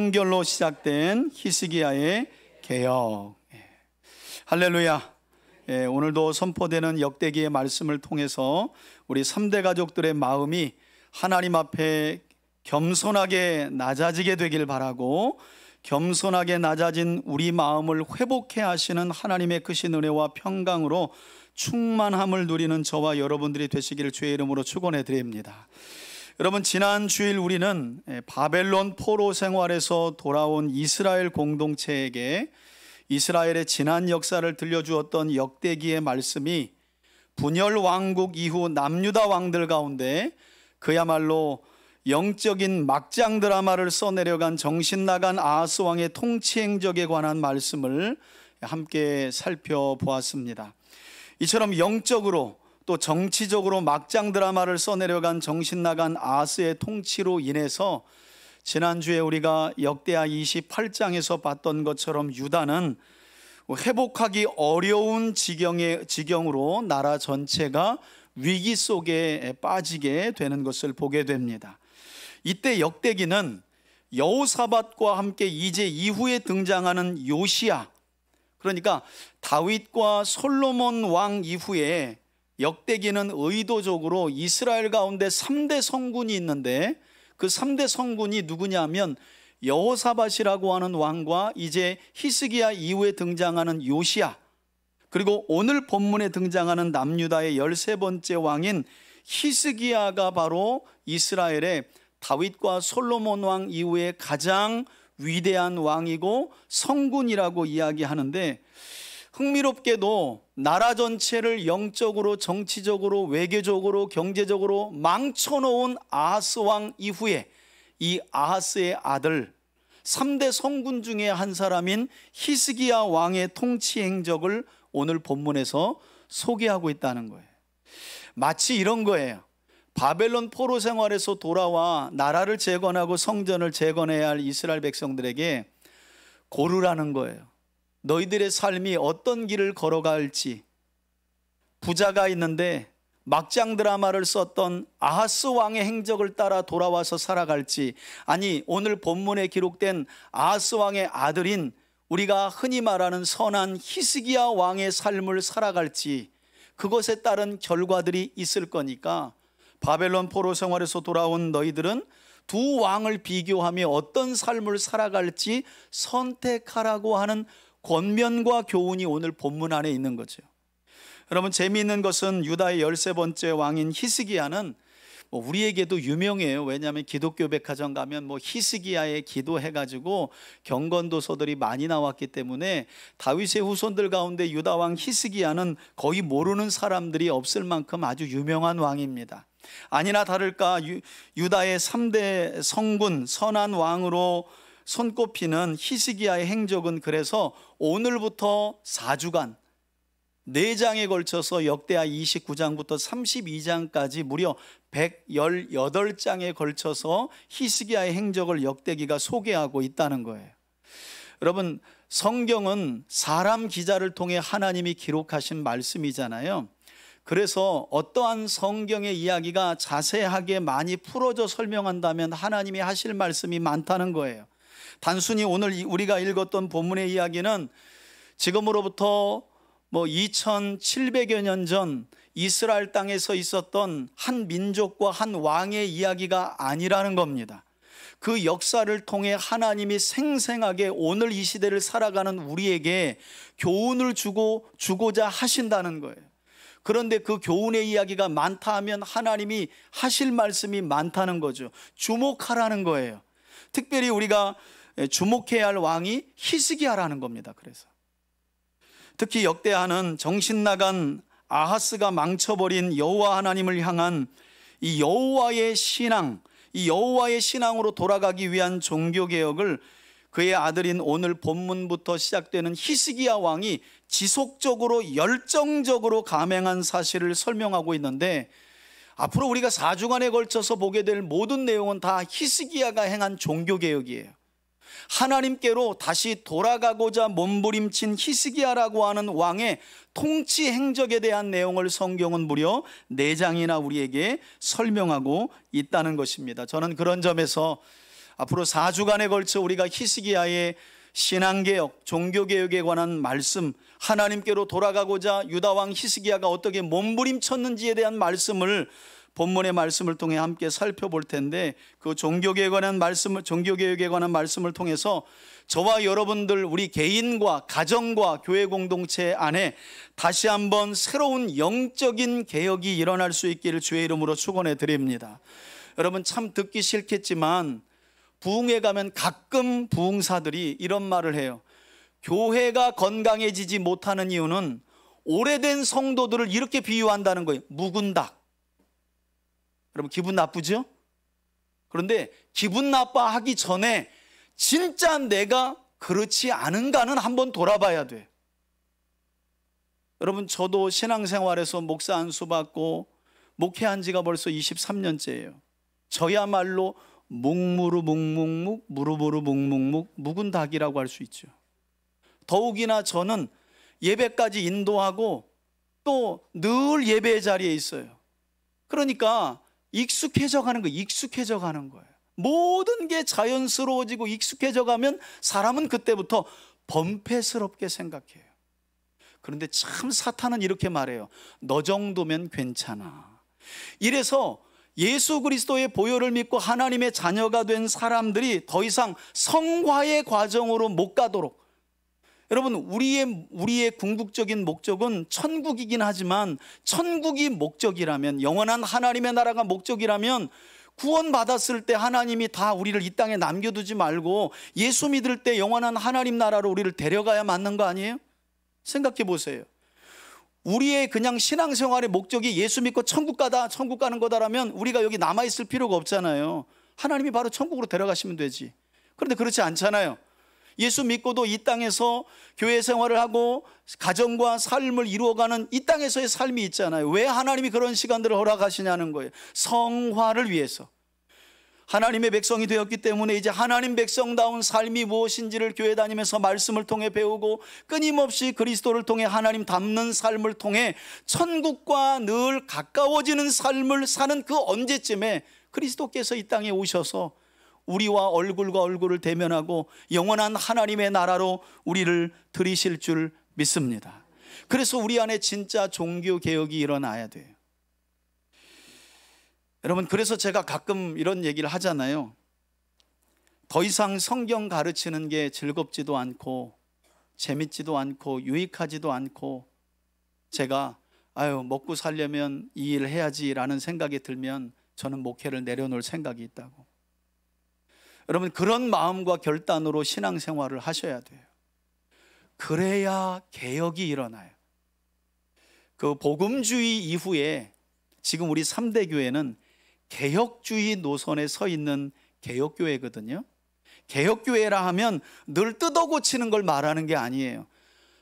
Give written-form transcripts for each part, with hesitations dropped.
명결로 시작된 히스기야의 개혁. 할렐루야. 오늘도 선포되는 역대기의 말씀을 통해서 우리 3대 가족들의 마음이 하나님 앞에 겸손하게 낮아지게 되길 바라고, 겸손하게 낮아진 우리 마음을 회복해 하시는 하나님의 크신 은혜와 평강으로 충만함을 누리는 저와 여러분들이 되시기를 주의 이름으로 축원해 드립니다. 여러분, 지난 주일 우리는 바벨론 포로 생활에서 돌아온 이스라엘 공동체에게 이스라엘의 지난 역사를 들려주었던 역대기의 말씀이 분열 왕국 이후 남유다 왕들 가운데 그야말로 영적인 막장 드라마를 써내려간 정신나간 아하스 왕의 통치 행적에 관한 말씀을 함께 살펴보았습니다. 이처럼 영적으로 또 정치적으로 막장 드라마를 써내려간 정신나간 아하스의 통치로 인해서 지난주에 우리가 역대하 28장에서 봤던 것처럼 유다는 회복하기 어려운 지경으로 나라 전체가 위기 속에 빠지게 되는 것을 보게 됩니다. 이때 역대기는 여호사밧과 함께 이제 이후에 등장하는 요시야, 그러니까 다윗과 솔로몬 왕 이후에 역대기는 의도적으로 이스라엘 가운데 3대 성군이 있는데, 그 3대 성군이 누구냐면 여호사밧이라고 하는 왕과 이제 히스기야 이후에 등장하는 요시야, 그리고 오늘 본문에 등장하는 남유다의 13번째 왕인 히스기야가 바로 이스라엘의 다윗과 솔로몬 왕 이후에 가장 위대한 왕이고 성군이라고 이야기하는데, 흥미롭게도 나라 전체를 영적으로, 정치적으로, 외교적으로, 경제적으로 망쳐놓은 아하스 왕 이후에 이 아하스의 아들 3대 성군 중에 한 사람인 히스기야 왕의 통치 행적을 오늘 본문에서 소개하고 있다는 거예요. 마치 이런 거예요. 바벨론 포로 생활에서 돌아와 나라를 재건하고 성전을 재건해야 할 이스라엘 백성들에게 고르라는 거예요. 너희들의 삶이 어떤 길을 걸어갈지. 부자가 있는데 막장 드라마를 썼던 아하스 왕의 행적을 따라 돌아와서 살아갈지, 아니 오늘 본문에 기록된 아하스 왕의 아들인 우리가 흔히 말하는 선한 히스기야 왕의 삶을 살아갈지, 그것에 따른 결과들이 있을 거니까 바벨론 포로 생활에서 돌아온 너희들은 두 왕을 비교하며 어떤 삶을 살아갈지 선택하라고 하는 권면과 교훈이 오늘 본문 안에 있는 거죠. 여러분, 재미있는 것은 유다의 13번째 왕인 히스기야는 우리에게도 유명해요. 왜냐하면 기독교 백화점 가면 히스기야의 기도 해가지고 경건도서들이 많이 나왔기 때문에 다윗의 후손들 가운데 유다 왕 히스기야는 거의 모르는 사람들이 없을 만큼 아주 유명한 왕입니다. 아니나 다를까 유다의 3대 성군 선한 왕으로 손꼽히는 히스기야의 행적은 그래서 오늘부터 4주간 4장에 걸쳐서 역대하 29장부터 32장까지 무려 118장에 걸쳐서 히스기야의 행적을 역대기가 소개하고 있다는 거예요. 여러분, 성경은 사람 기자를 통해 하나님이 기록하신 말씀이잖아요. 그래서 어떠한 성경의 이야기가 자세하게 많이 풀어져 설명한다면 하나님이 하실 말씀이 많다는 거예요. 단순히 오늘 우리가 읽었던 본문의 이야기는 지금으로부터 2700여 년 전 이스라엘 땅에서 있었던 한 민족과 한 왕의 이야기가 아니라는 겁니다. 그 역사를 통해 하나님이 생생하게 오늘 이 시대를 살아가는 우리에게 교훈을 주고자 하신다는 거예요. 그런데 그 교훈의 이야기가 많다 하면 하나님이 하실 말씀이 많다는 거죠. 주목하라는 거예요. 특별히 우리가 주목해야 할 왕이 히스기야라는 겁니다. 그래서 특히 역대하는 정신나간 아하스가 망쳐버린 여호와 하나님을 향한 이 여호와의 신앙, 이 여호와의 신앙으로 돌아가기 위한 종교개혁을 그의 아들인 오늘 본문부터 시작되는 히스기야 왕이 지속적으로 열정적으로 감행한 사실을 설명하고 있는데, 앞으로 우리가 4주간에 걸쳐서 보게 될 모든 내용은 다 히스기야가 행한 종교개혁이에요. 하나님께로 다시 돌아가고자 몸부림친 히스기야라고 하는 왕의 통치 행적에 대한 내용을 성경은 무려 4장이나 우리에게 설명하고 있다는 것입니다. 저는 그런 점에서 앞으로 4주간에 걸쳐 우리가 히스기야의 신앙개혁, 종교개혁에 관한 말씀, 하나님께로 돌아가고자 유다왕 히스기야가 어떻게 몸부림쳤는지에 대한 말씀을 본문의 말씀을 통해 함께 살펴볼 텐데, 그 종교개혁에 관한 말씀을 통해서 저와 여러분들, 우리 개인과 가정과 교회 공동체 안에 다시 한번 새로운 영적인 개혁이 일어날 수 있기를 주의 이름으로 축원해 드립니다. 여러분, 참 듣기 싫겠지만 부흥회 가면 가끔 부흥사들이 이런 말을 해요. 교회가 건강해지지 못하는 이유는 오래된 성도들을 이렇게 비유한다는 거예요. 묵은 닭. 여러분, 기분 나쁘죠? 그런데 기분 나빠하기 전에 진짜 내가 그렇지 않은가는 한번 돌아봐야 돼. 여러분, 저도 신앙생활에서 목사 안수 받고 목회한 지가 벌써 23년째예요. 저야말로 묵무르 묵묵묵 무르무르 묵묵묵 묵은 닭이라고 할 수 있죠. 더욱이나 저는 예배까지 인도하고 또 늘 예배의 자리에 있어요. 그러니까 익숙해져 가는 거예요. 모든 게 자연스러워지고 익숙해져 가면 사람은 그때부터 범패스럽게 생각해요. 그런데 참 사탄은 이렇게 말해요. 너 정도면 괜찮아. 이래서 예수 그리스도의 보혈을 믿고 하나님의 자녀가 된 사람들이 더 이상 성화의 과정으로 못 가도록, 여러분, 우리의 궁극적인 목적은 천국이긴 하지만, 천국이 목적이라면, 영원한 하나님의 나라가 목적이라면 구원받았을 때 하나님이 다 우리를 이 땅에 남겨두지 말고 예수 믿을 때 영원한 하나님 나라로 우리를 데려가야 맞는 거 아니에요? 생각해 보세요. 우리의 그냥 신앙생활의 목적이 예수 믿고 천국 가는 거다라면 우리가 여기 남아있을 필요가 없잖아요. 하나님이 바로 천국으로 데려가시면 되지. 그런데 그렇지 않잖아요. 예수 믿고도 이 땅에서 교회 생활을 하고 가정과 삶을 이루어가는 이 땅에서의 삶이 있잖아요. 왜 하나님이 그런 시간들을 허락하시냐는 거예요. 성화를 위해서. 하나님의 백성이 되었기 때문에 이제 하나님 백성다운 삶이 무엇인지를 교회 다니면서 말씀을 통해 배우고, 끊임없이 그리스도를 통해 하나님 닮는 삶을 통해 천국과 늘 가까워지는 삶을 사는 그 언제쯤에 그리스도께서 이 땅에 오셔서 우리와 얼굴과 얼굴을 대면하고 영원한 하나님의 나라로 우리를 들이실 줄 믿습니다. 그래서 우리 안에 진짜 종교개혁이 일어나야 돼요. 여러분, 그래서 제가 가끔 이런 얘기를 하잖아요. 더 이상 성경 가르치는 게 즐겁지도 않고 재밌지도 않고 유익하지도 않고, 제가 먹고 살려면 이 일을 해야지라는 생각이 들면 저는 목회를 내려놓을 생각이 있다고. 여러분, 그런 마음과 결단으로 신앙생활을 하셔야 돼요. 그래야 개혁이 일어나요. 그 복음주의 이후에 지금 우리 3대 교회는 개혁주의 노선에 서 있는 개혁교회거든요. 개혁교회라 하면 늘 뜯어고치는 걸 말하는 게 아니에요.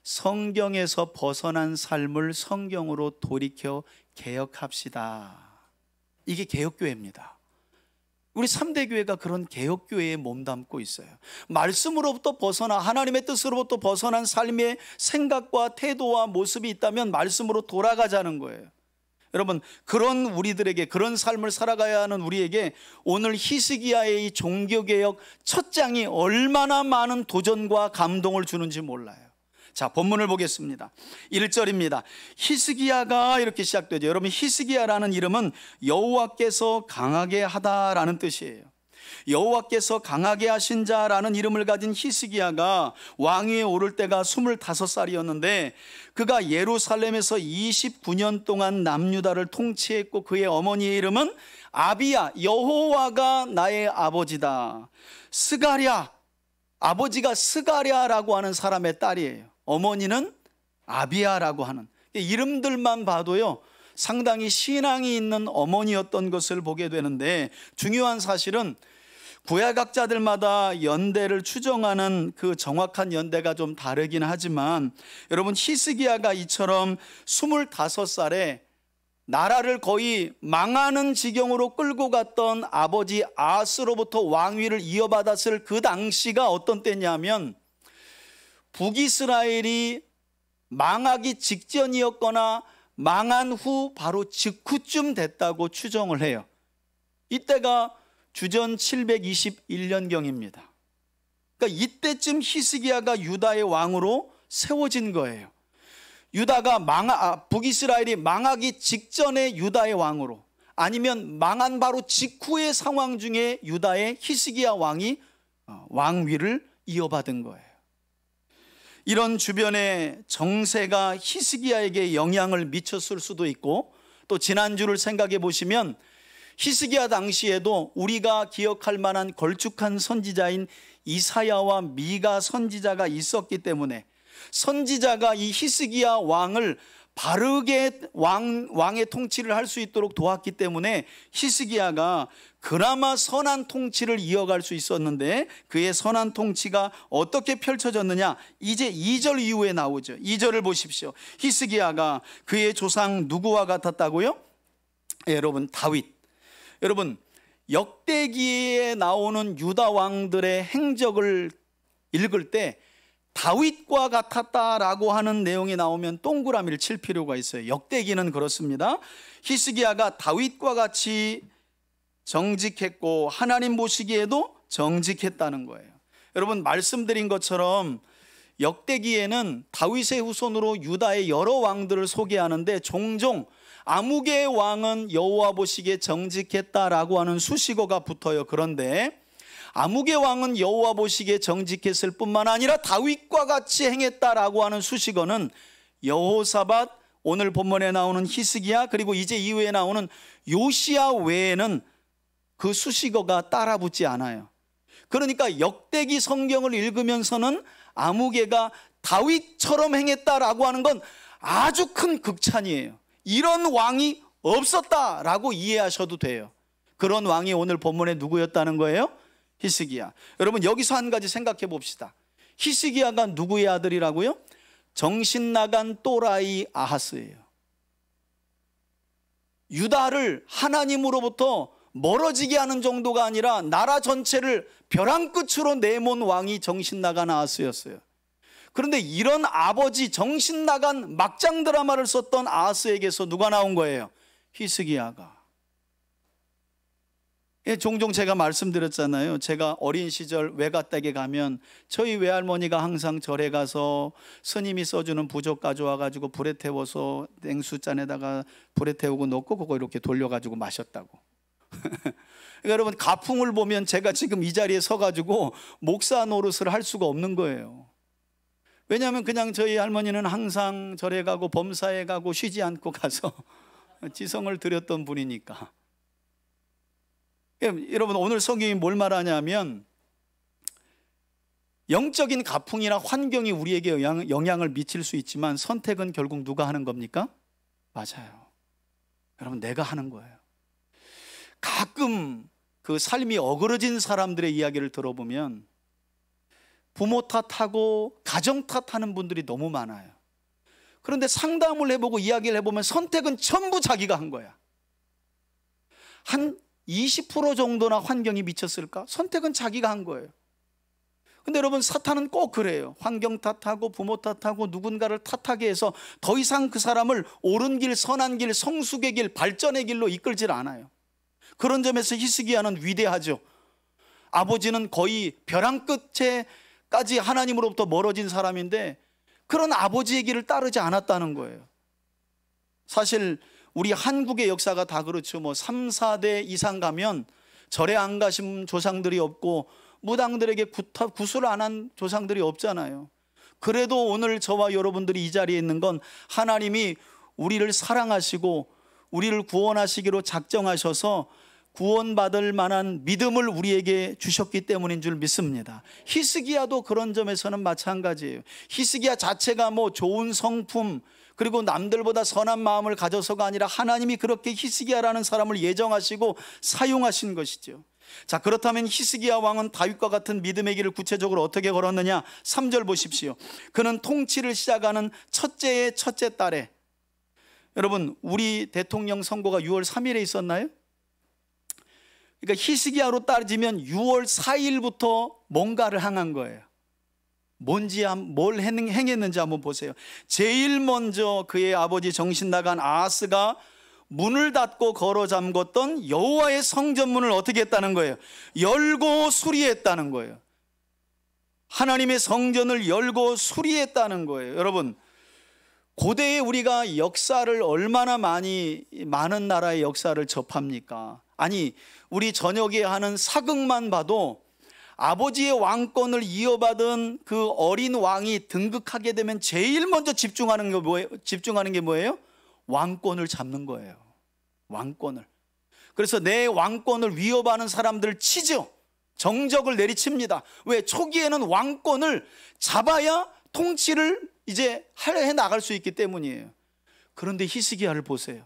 성경에서 벗어난 삶을 성경으로 돌이켜 개혁합시다. 이게 개혁교회입니다. 우리 3대 교회가 그런 개혁교회에 몸담고 있어요. 말씀으로부터 벗어나 하나님의 뜻으로부터 벗어난 삶의 생각과 태도와 모습이 있다면 말씀으로 돌아가자는 거예요. 여러분, 그런 우리들에게, 그런 삶을 살아가야 하는 우리에게 오늘 히스기야의 이 종교개혁 첫 장이 얼마나 많은 도전과 감동을 주는지 몰라요. 자, 본문을 보겠습니다. 1절입니다. 히스기야가 이렇게 시작되죠. 여러분, 히스기야라는 이름은 여호와께서 강하게 하다라는 뜻이에요. 여호와께서 강하게 하신 자라는 이름을 가진 히스기야가 왕위에 오를 때가 25살이었는데 그가 예루살렘에서 29년 동안 남유다를 통치했고, 그의 어머니의 이름은 아비야, 여호와가 나의 아버지다. 스가랴, 아버지가 스가랴라고 하는 사람의 딸이에요. 어머니는 아비야라고 하는, 이름들만 봐도요 상당히 신앙이 있는 어머니였던 것을 보게 되는데, 중요한 사실은 구약학자들마다 연대를 추정하는 그 정확한 연대가 좀 다르긴 하지만, 여러분, 히스기야가 이처럼 25살에 나라를 거의 망하는 지경으로 끌고 갔던 아버지 아하스로부터 왕위를 이어받았을 그 당시가 어떤 때냐면 북이스라엘이 망하기 직전이었거나 망한 후 바로 직후쯤 됐다고 추정을 해요. 이때가 주전 721년경입니다. 그러니까 이때쯤 히스기야가 유다의 왕으로 세워진 거예요. 유다가 북이스라엘이 망하기 직전에 유다의 왕으로, 아니면 망한 바로 직후의 상황 중에 유다의 히스기야 왕이 왕위를 이어받은 거예요. 이런 주변의 정세가 히스기야에게 영향을 미쳤을 수도 있고, 또 지난주를 생각해 보시면 히스기야 당시에도 우리가 기억할 만한 걸쭉한 선지자인 이사야와 미가 선지자가 있었기 때문에, 선지자가 이 히스기야 왕을 바르게 왕의 통치를 할 수 있도록 도왔기 때문에 히스기야가 그나마 선한 통치를 이어갈 수 있었는데, 그의 선한 통치가 어떻게 펼쳐졌느냐, 이제 2절 이후에 나오죠. 2절을 보십시오. 히스기야가 그의 조상 누구와 같았다고요? 여러분, 다윗. 여러분, 역대기에 나오는 유다 왕들의 행적을 읽을 때 다윗과 같았다라고 하는 내용이 나오면 동그라미를 칠 필요가 있어요. 역대기는 그렇습니다. 히스기야가 다윗과 같이 정직했고 하나님 보시기에도 정직했다는 거예요. 여러분, 말씀드린 것처럼 역대기에는 다윗의 후손으로 유다의 여러 왕들을 소개하는데, 종종 아무개의 왕은 여호와 보시기에 정직했다라고 하는 수식어가 붙어요. 그런데 아무개 왕은 여호와 보시기에 정직했을 뿐만 아니라 다윗과 같이 행했다라고 하는 수식어는 여호사밧, 오늘 본문에 나오는 히스기야, 그리고 이제 이후에 나오는 요시야 외에는 그 수식어가 따라붙지 않아요. 그러니까 역대기 성경을 읽으면서는 아무개가 다윗처럼 행했다라고 하는 건 아주 큰 극찬이에요. 이런 왕이 없었다라고 이해하셔도 돼요. 그런 왕이 오늘 본문에 누구였다는 거예요? 히스기야. 여러분, 여기서 한 가지 생각해 봅시다. 히스기야가 누구의 아들이라고요? 정신 나간 또라이 아하스예요. 유다를 하나님으로부터 멀어지게 하는 정도가 아니라 나라 전체를 벼랑 끝으로 내몬 왕이 정신 나간 아하스였어요. 그런데 이런 아버지, 정신 나간 막장 드라마를 썼던 아하스에게서 누가 나온 거예요? 히스기야가. 종종 제가 말씀드렸잖아요. 제가 어린 시절 외가댁에 가면 저희 외할머니가 항상 절에 가서 스님이 써주는 부적 가져와가지고 불에 태워서 냉수잔에다가 불에 태우고 넣고 그거 이렇게 돌려가지고 마셨다고. 그러니까 여러분, 가풍을 보면 제가 지금 이 자리에 서가지고 목사 노릇을 할 수가 없는 거예요. 왜냐하면 그냥 저희 할머니는 항상 절에 가고 범사에 가고 쉬지 않고 가서 지성을 드렸던 분이니까. 여러분, 오늘 성경이 뭘 말하냐면 영적인 가풍이나 환경이 우리에게 영향을 미칠 수 있지만 선택은 결국 누가 하는 겁니까? 맞아요. 여러분, 내가 하는 거예요. 가끔 그 삶이 어그러진 사람들의 이야기를 들어보면 부모 탓하고 가정 탓하는 분들이 너무 많아요. 그런데 상담을 해보고 이야기를 해보면 선택은 전부 자기가 한 거야. 한 20% 정도나 환경이 미쳤을까? 선택은 자기가 한 거예요. 근데 여러분, 사탄은 꼭 그래요. 환경 탓하고 부모 탓하고 누군가를 탓하게 해서 더 이상 그 사람을 옳은 길, 선한 길, 성숙의 길, 발전의 길로 이끌질 않아요. 그런 점에서 히스기야는 위대하죠. 아버지는 거의 벼랑 끝에까지 하나님으로부터 멀어진 사람인데 그런 아버지의 길을 따르지 않았다는 거예요. 사실 우리 한국의 역사가 다 그렇죠. 뭐 3, 4대 이상 가면 절에 안 가신 조상들이 없고 무당들에게 구슬 안 한 조상들이 없잖아요. 그래도 오늘 저와 여러분들이 이 자리에 있는 건 하나님이 우리를 사랑하시고 우리를 구원하시기로 작정하셔서 구원받을 만한 믿음을 우리에게 주셨기 때문인 줄 믿습니다. 히스기야도 그런 점에서는 마찬가지예요. 히스기야 자체가 뭐 좋은 성품, 그리고 남들보다 선한 마음을 가져서가 아니라 하나님이 그렇게 히스기야라는 사람을 예정하시고 사용하신 것이죠. 자, 그렇다면 히스기야 왕은 다윗과 같은 믿음의 길을 구체적으로 어떻게 걸었느냐? 3절 보십시오. 그는 통치를 시작하는 첫째의 첫째 달에, 여러분, 우리 대통령 선거가 6월 3일에 있었나요? 그러니까 히스기야로 따지면 6월 4일부터 뭔가를 행한 거예요. 뭘 행했는지 한번 보세요. 제일 먼저 그의 아버지 정신 나간 아하스가 문을 닫고 걸어 잠궜던 여호와의 성전문을 어떻게 했다는 거예요? 열고 수리했다는 거예요. 하나님의 성전을 열고 수리했다는 거예요. 여러분, 고대에 우리가 역사를 얼마나 많은 나라의 역사를 접합니까? 아니, 우리 저녁에 하는 사극만 봐도 아버지의 왕권을 이어받은 그 어린 왕이 등극하게 되면 제일 먼저 집중하는 게 뭐예요? 왕권을 잡는 거예요. 왕권을. 그래서 내 왕권을 위협하는 사람들을 치죠. 정적을 내리칩니다. 왜? 초기에는 왕권을 잡아야 통치를 이제 해 나갈 수 있기 때문이에요. 그런데 히스기야를 보세요.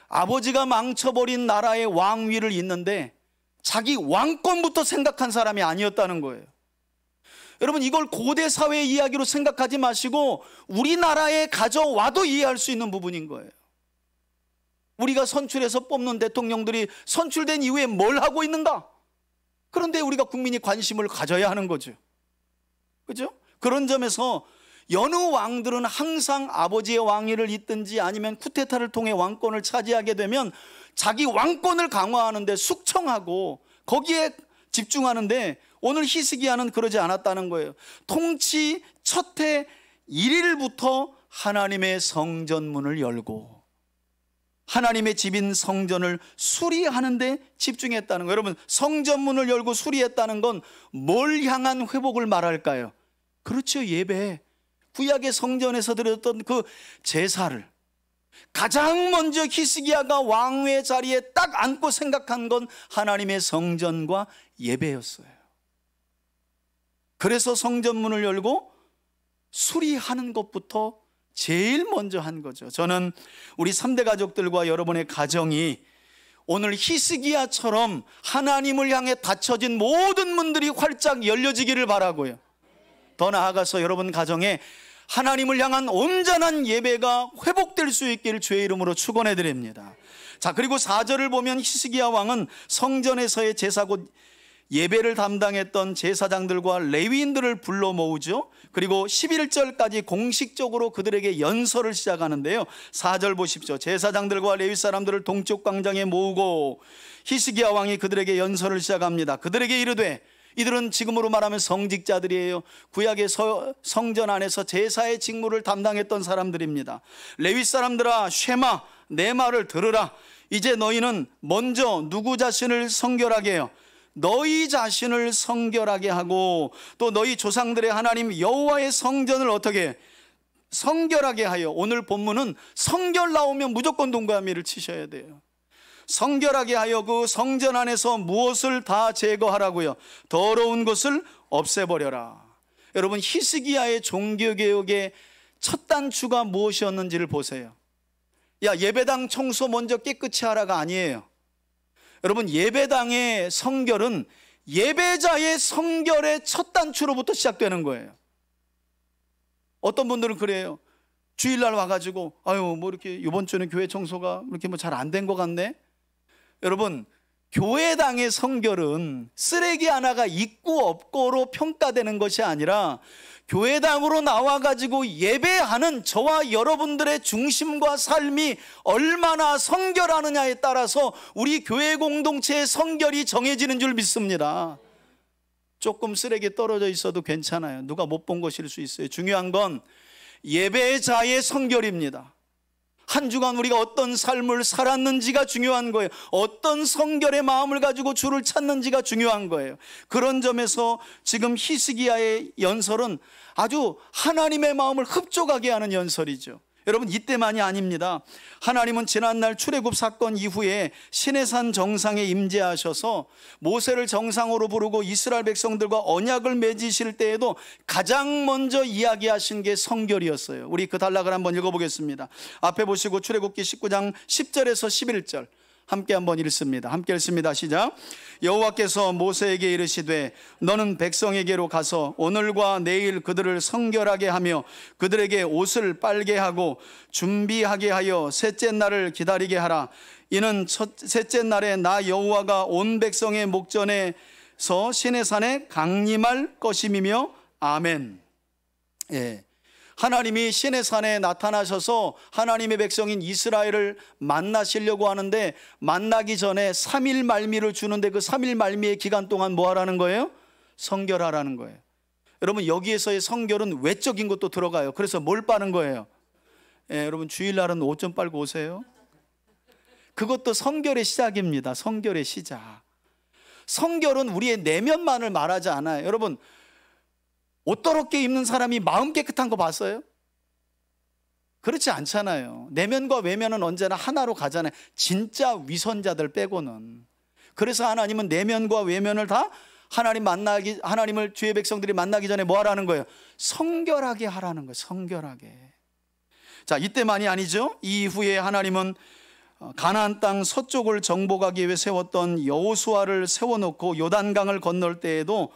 아버지가 망쳐버린 나라의 왕위를 잇는데 자기 왕권부터 생각한 사람이 아니었다는 거예요. 여러분, 이걸 고대 사회의 이야기로 생각하지 마시고 우리나라에 가져와도 이해할 수 있는 부분인 거예요. 우리가 선출해서 뽑는 대통령들이 선출된 이후에 뭘 하고 있는가? 그런데 우리가 국민이 관심을 가져야 하는 거죠. 그죠? 그런 점에서 여느 왕들은 항상 아버지의 왕위를 잇든지 아니면 쿠데타를 통해 왕권을 차지하게 되면 자기 왕권을 강화하는데 숙청하고 거기에 집중하는데, 오늘 히스기야는 그러지 않았다는 거예요. 통치 첫 해 1일부터 하나님의 성전문을 열고 하나님의 집인 성전을 수리하는 데 집중했다는 거예요. 여러분, 성전문을 열고 수리했다는 건 뭘 향한 회복을 말할까요? 그렇죠, 예배. 구약의 성전에서 드렸던 그 제사를 가장 먼저 히스기야가 왕의 자리에 딱 앉고 생각한 건 하나님의 성전과 예배였어요. 그래서 성전문을 열고 수리하는 것부터 제일 먼저 한 거죠. 저는 우리 3대 가족들과 여러분의 가정이 오늘 히스기야처럼 하나님을 향해 닫혀진 모든 문들이 활짝 열려지기를 바라고요. 더 나아가서 여러분 가정에 하나님을 향한 온전한 예배가 회복될 수 있기를 주의 이름으로 축원해 드립니다. 자, 그리고 4절을 보면 히스기야 왕은 성전에서의 제사 곧 예배를 담당했던 제사장들과 레위인들을 불러 모으죠. 그리고 11절까지 공식적으로 그들에게 연설을 시작하는데요. 4절 보십시오. 제사장들과 레위 사람들을 동쪽 광장에 모으고 히스기야 왕이 그들에게 연설을 시작합니다. 그들에게 이르되, 이들은 지금으로 말하면 성직자들이에요. 구약의 성전 안에서 제사의 직무를 담당했던 사람들입니다. 레위 사람들아, 쉐마, 내 말을 들으라. 이제 너희는 먼저 누구 자신을 성결하게 해요? 너희 자신을 성결하게 하고 또 너희 조상들의 하나님 여호와의 성전을 어떻게 성결하게 하여. 오늘 본문은 성결 나오면 무조건 동그라미를 치셔야 돼요. 성결하게 하여 그 성전 안에서 무엇을 다 제거하라고요? 더러운 것을 없애버려라. 여러분, 히스기야의 종교개혁의 첫 단추가 무엇이었는지를 보세요. 야, 예배당 청소 먼저 깨끗이 하라가 아니에요. 여러분, 예배당의 성결은 예배자의 성결의 첫 단추로부터 시작되는 거예요. 어떤 분들은 그래요. 주일날 와가지고 아유, 뭐 이렇게 이번 주는 교회 청소가 이렇게 뭐 잘 안 된 것 같네. 여러분, 교회당의 성결은 쓰레기 하나가 있고 없고로 평가되는 것이 아니라 교회당으로 나와가지고 예배하는 저와 여러분들의 중심과 삶이 얼마나 성결하느냐에 따라서 우리 교회 공동체의 성결이 정해지는 줄 믿습니다. 조금 쓰레기 떨어져 있어도 괜찮아요. 누가 못 본 것일 수 있어요. 중요한 건 예배자의 성결입니다. 한 주간 우리가 어떤 삶을 살았는지가 중요한 거예요. 어떤 성결의 마음을 가지고 주를 찾는지가 중요한 거예요. 그런 점에서 지금 히스기야의 연설은 아주 하나님의 마음을 흡족하게 하는 연설이죠. 여러분, 이때만이 아닙니다. 하나님은 지난날 출애굽 사건 이후에 시내산 정상에 임재하셔서 모세를 정상으로 부르고 이스라엘 백성들과 언약을 맺으실 때에도 가장 먼저 이야기하신 게 성결이었어요. 우리 그 단락을 한번 읽어보겠습니다. 앞에 보시고 출애굽기 19장 10절에서 11절 함께 한번 읽습니다. 함께 읽습니다. 시작. 여호와께서 모세에게 이르시되 너는 백성에게로 가서 오늘과 내일 그들을 성결하게 하며 그들에게 옷을 빨게 하고 준비하게 하여 셋째 날을 기다리게 하라. 이는 셋째 날에 나 여호와가 온 백성의 목전에서 시내산에 강림할 것임이며 아멘. 예. 하나님이 시내산에 나타나셔서 하나님의 백성인 이스라엘을 만나시려고 하는데, 만나기 전에 3일 말미를 주는데 그 3일 말미의 기간 동안 뭐 하라는 거예요? 성결하라는 거예요. 여러분, 여기에서의 성결은 외적인 것도 들어가요. 그래서 뭘 빠는 거예요? 여러분, 주일날은 옷 좀 빨고 오세요. 그것도 성결의 시작입니다. 성결의 시작. 성결은 우리의 내면만을 말하지 않아요. 여러분, 옷 더럽게 입는 사람이 마음 깨끗한 거 봤어요? 그렇지 않잖아요. 내면과 외면은 언제나 하나로 가잖아요. 진짜 위선자들 빼고는. 그래서 하나님은 내면과 외면을 다 하나님을 주의 백성들이 만나기 전에 뭐 하라는 거예요? 성결하게 하라는 거예요. 성결하게. 자, 이때만이 아니죠. 이후에 하나님은 가나안 땅 서쪽을 정복하기 위해 세웠던 여호수아를 세워놓고 요단강을 건널 때에도,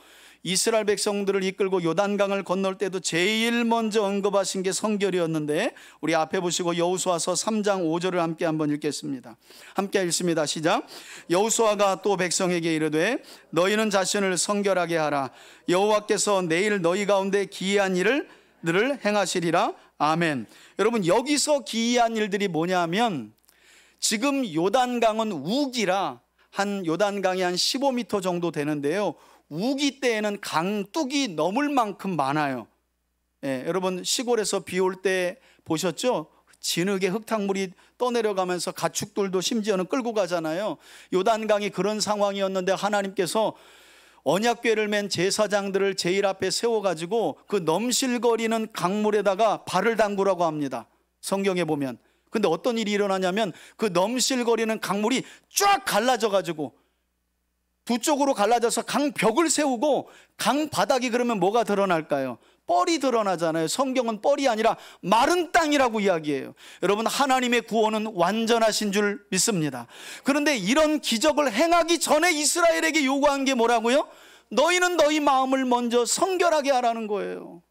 이스라엘 백성들을 이끌고 요단강을 건널 때도 제일 먼저 언급하신 게 성결이었는데, 우리 앞에 보시고 여호수아서 3장 5절을 함께 한번 읽겠습니다. 함께 읽습니다. 시작. 여호수아가 또 백성에게 이르되 너희는 자신을 성결하게 하라. 여호와께서 내일 너희 가운데 기이한 일을 행하시리라. 아멘. 여러분, 여기서 기이한 일들이 뭐냐면, 지금 요단강은 우기라 요단강이 한 15m 정도 되는데요, 우기 때에는 강둑이 넘을 만큼 많아요. 여러분, 시골에서 비 올 때 보셨죠? 진흙에 흙탕물이 떠내려가면서 가축들도 심지어는 끌고 가잖아요. 요단강이 그런 상황이었는데 하나님께서 언약궤를 맨 제사장들을 제일 앞에 세워가지고 그 넘실거리는 강물에다가 발을 담그라고 합니다. 성경에 보면. 근데 어떤 일이 일어나냐면, 그 넘실거리는 강물이 쫙 갈라져가지고 두 쪽으로 갈라져서 강벽을 세우고, 강 바닥이 그러면 뭐가 드러날까요? 뻘이 드러나잖아요. 성경은 뻘이 아니라 마른 땅이라고 이야기해요. 여러분, 하나님의 구원은 완전하신 줄 믿습니다. 그런데 이런 기적을 행하기 전에 이스라엘에게 요구한 게 뭐라고요? 너희는 너희 마음을 먼저 성결하게 하라는 거예요.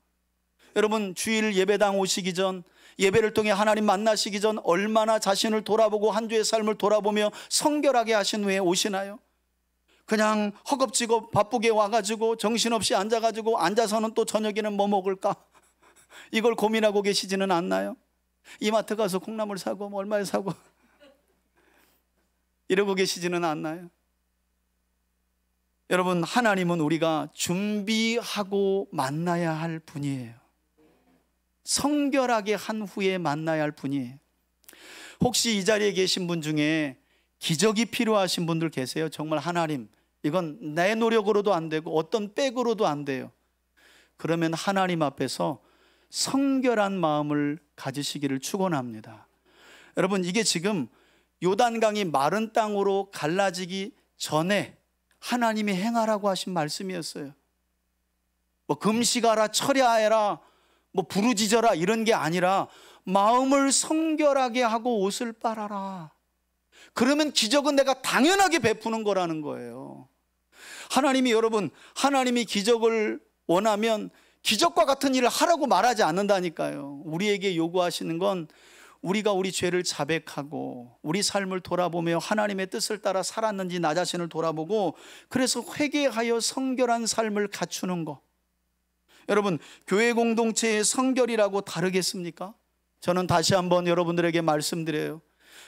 여러분, 주일 예배당 오시기 전, 예배를 통해 하나님 만나시기 전 얼마나 자신을 돌아보고 한 주의 삶을 돌아보며 성결하게 하신 후에 오시나요? 그냥 허겁지겁 바쁘게 와가지고 정신없이 앉아가지고, 앉아서는 또 저녁에는 뭐 먹을까? 이걸 고민하고 계시지는 않나요? 이마트 가서 콩나물 사고 뭐 얼마에 사고 이러고 계시지는 않나요? 여러분, 하나님은 우리가 준비하고 만나야 할 분이에요. 성결하게 한 후에 만나야 할 분이에요. 혹시 이 자리에 계신 분 중에 기적이 필요하신 분들 계세요? 정말 하나님, 이건 내 노력으로도 안 되고 어떤 백으로도 안 돼요. 그러면 하나님 앞에서 성결한 마음을 가지시기를 축원합니다. 여러분, 이게 지금 요단강이 마른 땅으로 갈라지기 전에 하나님이 행하라고 하신 말씀이었어요. 뭐 금식하라, 철야해라, 뭐 부르짖어라 이런 게 아니라 마음을 성결하게 하고 옷을 빨아라. 그러면 기적은 내가 당연하게 베푸는 거라는 거예요. 하나님이 기적을 원하면 기적과 같은 일을 하라고 말하지 않는다니까요. 우리에게 요구하시는 건 우리가 우리 죄를 자백하고 우리 삶을 돌아보며 하나님의 뜻을 따라 살았는지 나 자신을 돌아보고, 그래서 회개하여 성결한 삶을 갖추는 거. 여러분, 교회 공동체의 성결이라고 다르겠습니까? 저는 다시 한번 여러분들에게 말씀드려요.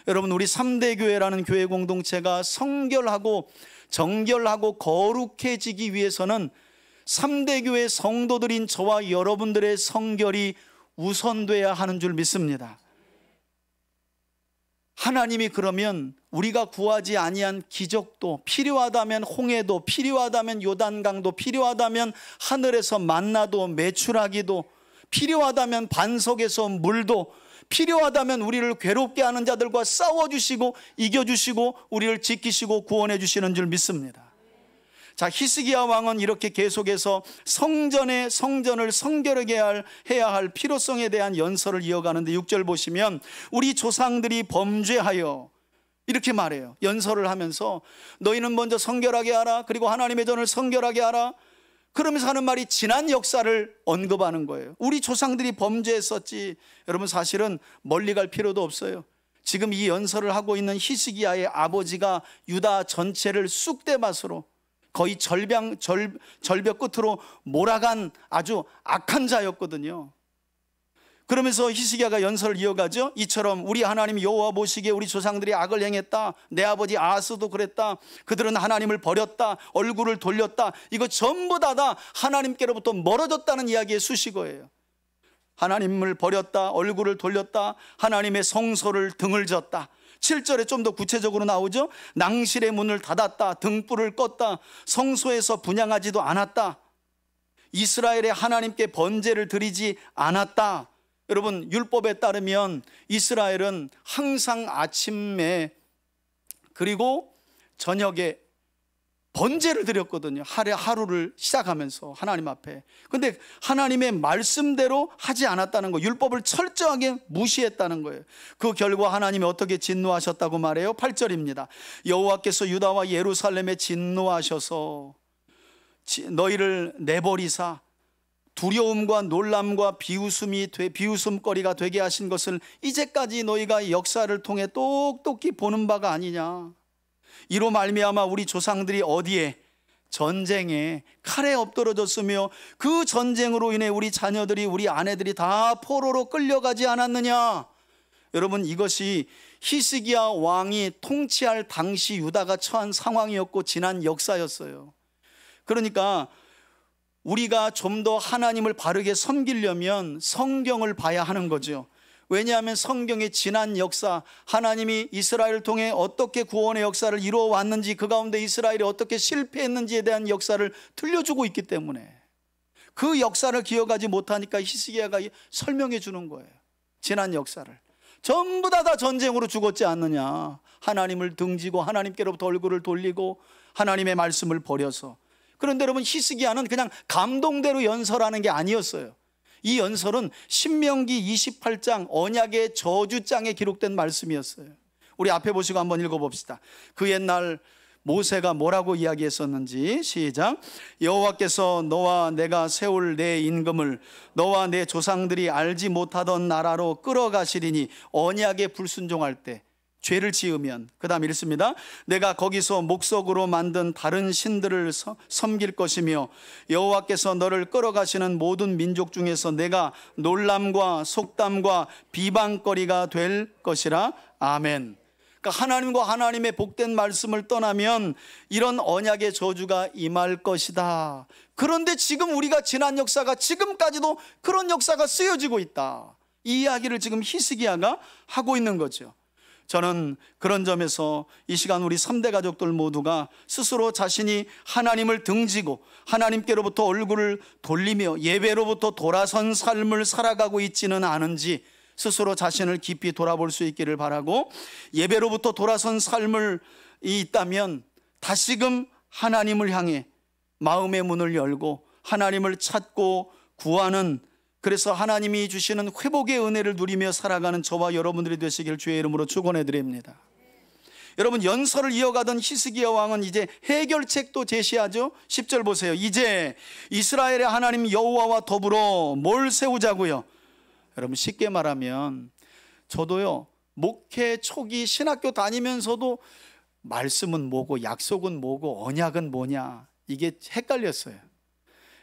여러분, 우리 3대 교회라는 교회 공동체가 성결하고 정결하고 거룩해지기 위해서는 3대 교회 성도들인 저와 여러분들의 성결이 우선돼야 하는 줄 믿습니다. 하나님이 그러면 우리가 구하지 아니한 기적도, 필요하다면 홍해도, 필요하다면 요단강도, 필요하다면 하늘에서 만나도, 메추라기도, 필요하다면 반석에서 물도, 필요하다면 우리를 괴롭게 하는 자들과 싸워주시고 이겨주시고 우리를 지키시고 구원해 주시는 줄 믿습니다. 자, 히스기야 왕은 이렇게 계속해서 성전을 성결하게 해야 할 필요성에 대한 연설을 이어가는데, 6절 보시면 우리 조상들이 범죄하여 이렇게 말해요. 연설을 하면서 너희는 먼저 성결하게 하라, 그리고 하나님의 전을 성결하게 하라. 그러면서 하는 말이 지난 역사를 언급하는 거예요. 우리 조상들이 범죄했었지. 여러분, 사실은 멀리 갈 필요도 없어요. 지금 이 연설을 하고 있는 히스기야의 아버지가 유다 전체를 쑥대밭으로 거의 절벽 끝으로 몰아간 아주 악한 자였거든요. 그러면서 히스기야가 연설을 이어가죠. 이처럼 우리 하나님 여호와 보시기에 우리 조상들이 악을 행했다. 내 아버지 아하스도 그랬다. 그들은 하나님을 버렸다. 얼굴을 돌렸다. 이거 전부 다 하나님께로부터 멀어졌다는 이야기의 수식어예요. 하나님을 버렸다. 얼굴을 돌렸다. 하나님의 성소를 등을 졌다. 7절에 좀 더 구체적으로 나오죠. 낭실의 문을 닫았다. 등불을 껐다. 성소에서 분향하지도 않았다. 이스라엘의 하나님께 번제를 드리지 않았다. 여러분, 율법에 따르면 이스라엘은 항상 아침에 그리고 저녁에 번제를 드렸거든요. 하루를 시작하면서 하나님 앞에. 근데 하나님의 말씀대로 하지 않았다는 거, 율법을 철저하게 무시했다는 거예요. 그 결과 하나님이 어떻게 진노하셨다고 말해요? 8절입니다. 여호와께서 유다와 예루살렘에 진노하셔서 너희를 내버리사 두려움과 놀람과 비웃음거리가 되게 하신 것을 이제까지 너희가 역사를 통해 똑똑히 보는 바가 아니냐. 이로 말미암아 우리 조상들이 어디에? 전쟁에 칼에 엎드러졌으며 그 전쟁으로 인해 우리 자녀들이, 우리 아내들이 다 포로로 끌려가지 않았느냐. 여러분, 이것이 히스기야 왕이 통치할 당시 유다가 처한 상황이었고 지난 역사였어요. 그러니까 우리가 좀 더 하나님을 바르게 섬기려면 성경을 봐야 하는 거죠. 왜냐하면 성경의 지난 역사, 하나님이 이스라엘을 통해 어떻게 구원의 역사를 이루어 왔는지, 그 가운데 이스라엘이 어떻게 실패했는지에 대한 역사를 들려주고 있기 때문에 그 역사를 기억하지 못하니까 히스기야가 설명해 주는 거예요. 지난 역사를. 전부 다 전쟁으로 죽었지 않느냐. 하나님을 등지고 하나님께로부터 얼굴을 돌리고 하나님의 말씀을 버려서. 그런데 여러분, 히스기야는 그냥 감동대로 연설하는 게 아니었어요. 이 연설은 신명기 28장 언약의 저주장에 기록된 말씀이었어요. 우리 앞에 보시고 한번 읽어봅시다. 그 옛날 모세가 뭐라고 이야기했었는지 시작. 여호와께서 너와 내가 세울 내 임금을 너와 내 조상들이 알지 못하던 나라로 끌어가시리니 언약에 불순종할 때 죄를 지으면, 그 다음 읽습니다. 내가 거기서 목석으로 만든 다른 신들을 섬길 것이며 여호와께서 너를 끌어가시는 모든 민족 중에서 내가 놀람과 속담과 비방거리가 될 것이라. 아멘. 그러니까 하나님과 하나님의 복된 말씀을 떠나면 이런 언약의 저주가 임할 것이다. 그런데 지금 우리가 지난 역사가 지금까지도 그런 역사가 쓰여지고 있다. 이 이야기를 지금 히스기야가 하고 있는 거죠. 저는 그런 점에서 이 시간 우리 3대 가족들 모두가 스스로 자신이 하나님을 등지고 하나님께로부터 얼굴을 돌리며 예배로부터 돌아선 삶을 살아가고 있지는 않은지 스스로 자신을 깊이 돌아볼 수 있기를 바라고, 예배로부터 돌아선 삶을 있다면 다시금 하나님을 향해 마음의 문을 열고 하나님을 찾고 구하는, 그래서 하나님이 주시는 회복의 은혜를 누리며 살아가는 저와 여러분들이 되시길 주의 이름으로 축원해 드립니다. 여러분, 연설을 이어가던 히스기야 왕은 이제 해결책도 제시하죠. 10절 보세요. 이제 이스라엘의 하나님 여호와와 더불어 뭘 세우자고요? 여러분, 쉽게 말하면 저도요, 목회 초기 신학교 다니면서도 말씀은 뭐고 약속은 뭐고 언약은 뭐냐, 이게 헷갈렸어요.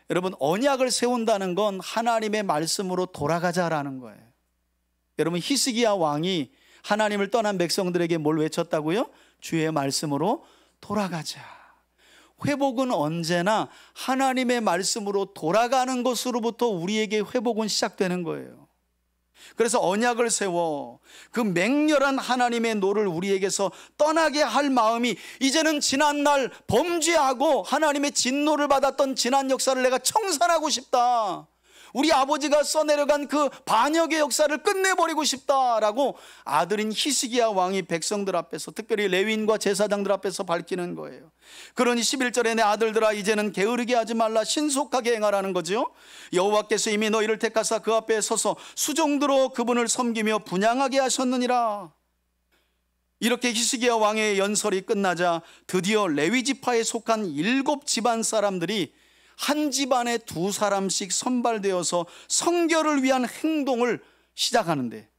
여러분, 언약을 세운다는 건 하나님의 말씀으로 돌아가자라는 거예요. 여러분, 히스기야 왕이 하나님을 떠난 백성들에게 뭘 외쳤다고요? 주의 말씀으로 돌아가자. 회복은 언제나 하나님의 말씀으로 돌아가는 것으로부터 우리에게 회복은 시작되는 거예요. 그래서 언약을 세워 그 맹렬한 하나님의 노를 우리에게서 떠나게 할 마음이, 이제는 지난날 범죄하고 하나님의 진노를 받았던 지난 역사를 내가 청산하고 싶다. 우리 아버지가 써내려간 그 반역의 역사를 끝내버리고 싶다라고 아들인 히스기야 왕이 백성들 앞에서, 특별히 레위인과 제사장들 앞에서 밝히는 거예요. 그러니 11절에 내 아들들아 이제는 게으르게 하지 말라, 신속하게 행하라는 거죠. 여호와께서 이미 너희를 택하사 그 앞에 서서 수종들어 그분을 섬기며 분향하게 하셨느니라. 이렇게 히스기야 왕의 연설이 끝나자 드디어 레위 지파에 속한 7 집안 사람들이 한 집안에 2 사람씩 선발되어서 성결을 위한 행동을 시작하는데,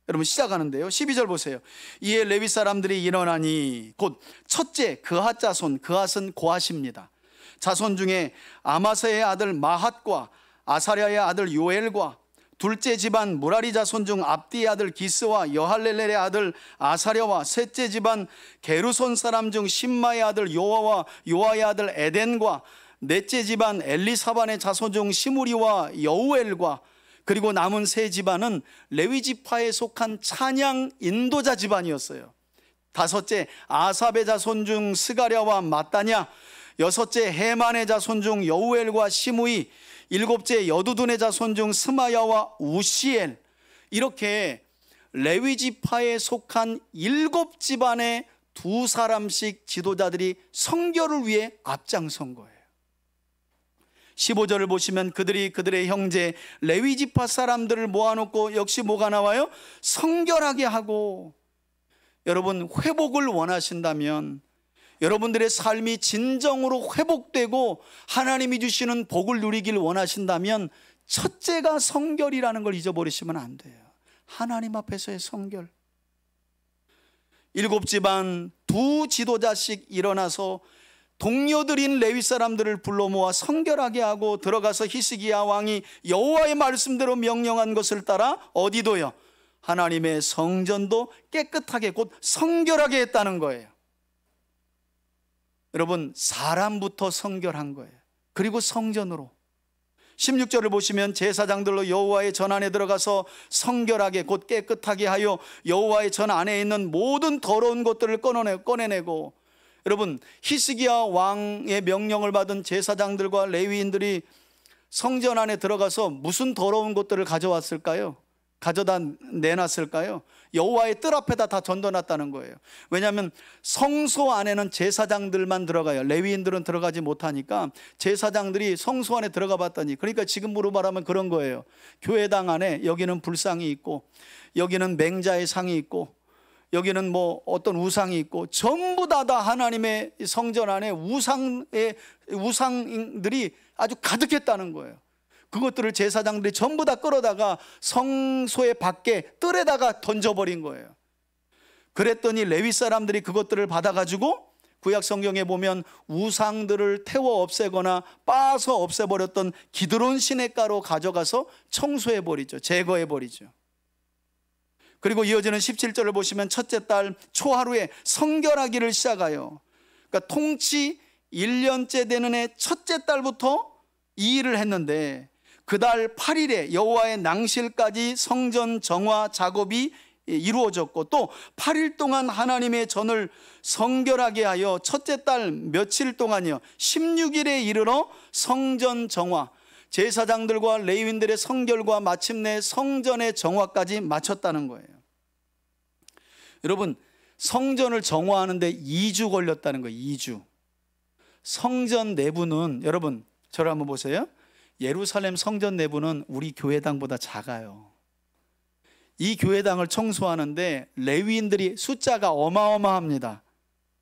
여러분 시작하는데요, 12절 보세요. 이에 레위 사람들이 일어나니 곧 첫째 그핫 자손, 그핫은 고핫입니다. 자손 중에 아마사의 아들 마핫과 아사랴의 아들 요엘과 둘째 집안 무라리 자손 중 압디의 아들 기스와 여할렐렐의 아들 아사랴와 셋째 집안 게르손 사람 중 심마의 아들 요아와 요아의 아들 에덴과 넷째 집안 엘리사반의 자손 중 시무리와 여우엘과 그리고 남은 세 집안은 레위 지파에 속한 찬양 인도자 집안이었어요. 다섯째 아삽의 자손 중 스가랴와 마따냐, 여섯째 헤만의 자손 중 여우엘과 시므이, 일곱째 여두둔의 자손 중 스마야와 우시엘. 이렇게 레위 지파에 속한 7집안의 2사람씩 지도자들이 성결을 위해 앞장선 거예요. 15절을 보시면 그들이 그들의 형제 레위 지파 사람들을 모아놓고 역시 뭐가 나와요? 성결하게 하고. 여러분, 회복을 원하신다면, 여러분들의 삶이 진정으로 회복되고 하나님이 주시는 복을 누리길 원하신다면 첫째가 성결이라는 걸 잊어버리시면 안 돼요. 하나님 앞에서의 성결. 7집안 2 지도자씩 일어나서 동료들인 레위 사람들을 불러 모아 성결하게 하고 들어가서 히스기야 왕이 여호와의 말씀대로 명령한 것을 따라 어디도요? 하나님의 성전도 깨끗하게 곧 성결하게 했다는 거예요. 여러분, 사람부터 성결한 거예요. 그리고 성전으로. 16절을 보시면 제사장들로 여호와의 전 안에 들어가서 성결하게 곧 깨끗하게 하여 여호와의 전 안에 있는 모든 더러운 것들을 꺼내내고. 여러분, 히스기야 왕의 명령을 받은 제사장들과 레위인들이 성전 안에 들어가서 무슨 더러운 것들을 가져왔을까요? 가져다 내놨을까요? 여호와의 뜰 앞에다 다 던져놨다는 거예요. 왜냐하면 성소 안에는 제사장들만 들어가요. 레위인들은 들어가지 못하니까 제사장들이 성소 안에 들어가 봤더니, 그러니까 지금으로 말하면 그런 거예요. 교회당 안에 여기는 불상이 있고, 여기는 맹자의 상이 있고, 여기는 뭐 어떤 우상이 있고, 전부 다 하나님의 성전 안에 우상들이 아주 가득했다는 거예요. 그것들을 제사장들이 전부 다 끌어다가 성소의 밖에 뜰에다가 던져버린 거예요. 그랬더니 레위 사람들이 그것들을 받아가지고 구약 성경에 보면 우상들을 태워 없애거나 빻아서 없애버렸던 기드론 시냇가로 가져가서 청소해버리죠. 제거해버리죠. 그리고 이어지는 17절을 보시면 첫째 달 초하루에 성결하기를 시작하여, 그러니까 통치 1년째 되는 해 첫째 달부터 이 일을 했는데, 그 달 8일에 여호와의 낭실까지 성전 정화 작업이 이루어졌고, 또 8일 동안 하나님의 전을 성결하게 하여 첫째 달 며칠 동안이요 16일에 이르러 성전 정화, 제사장들과 레위인들의 성결과 마침내 성전의 정화까지 마쳤다는 거예요. 여러분, 성전을 정화하는데 2주 걸렸다는 거예요. 2주. 성전 내부는, 여러분 저를 한번 보세요. 예루살렘 성전 내부는 우리 교회당보다 작아요. 이 교회당을 청소하는데 레위인들이 숫자가 어마어마합니다.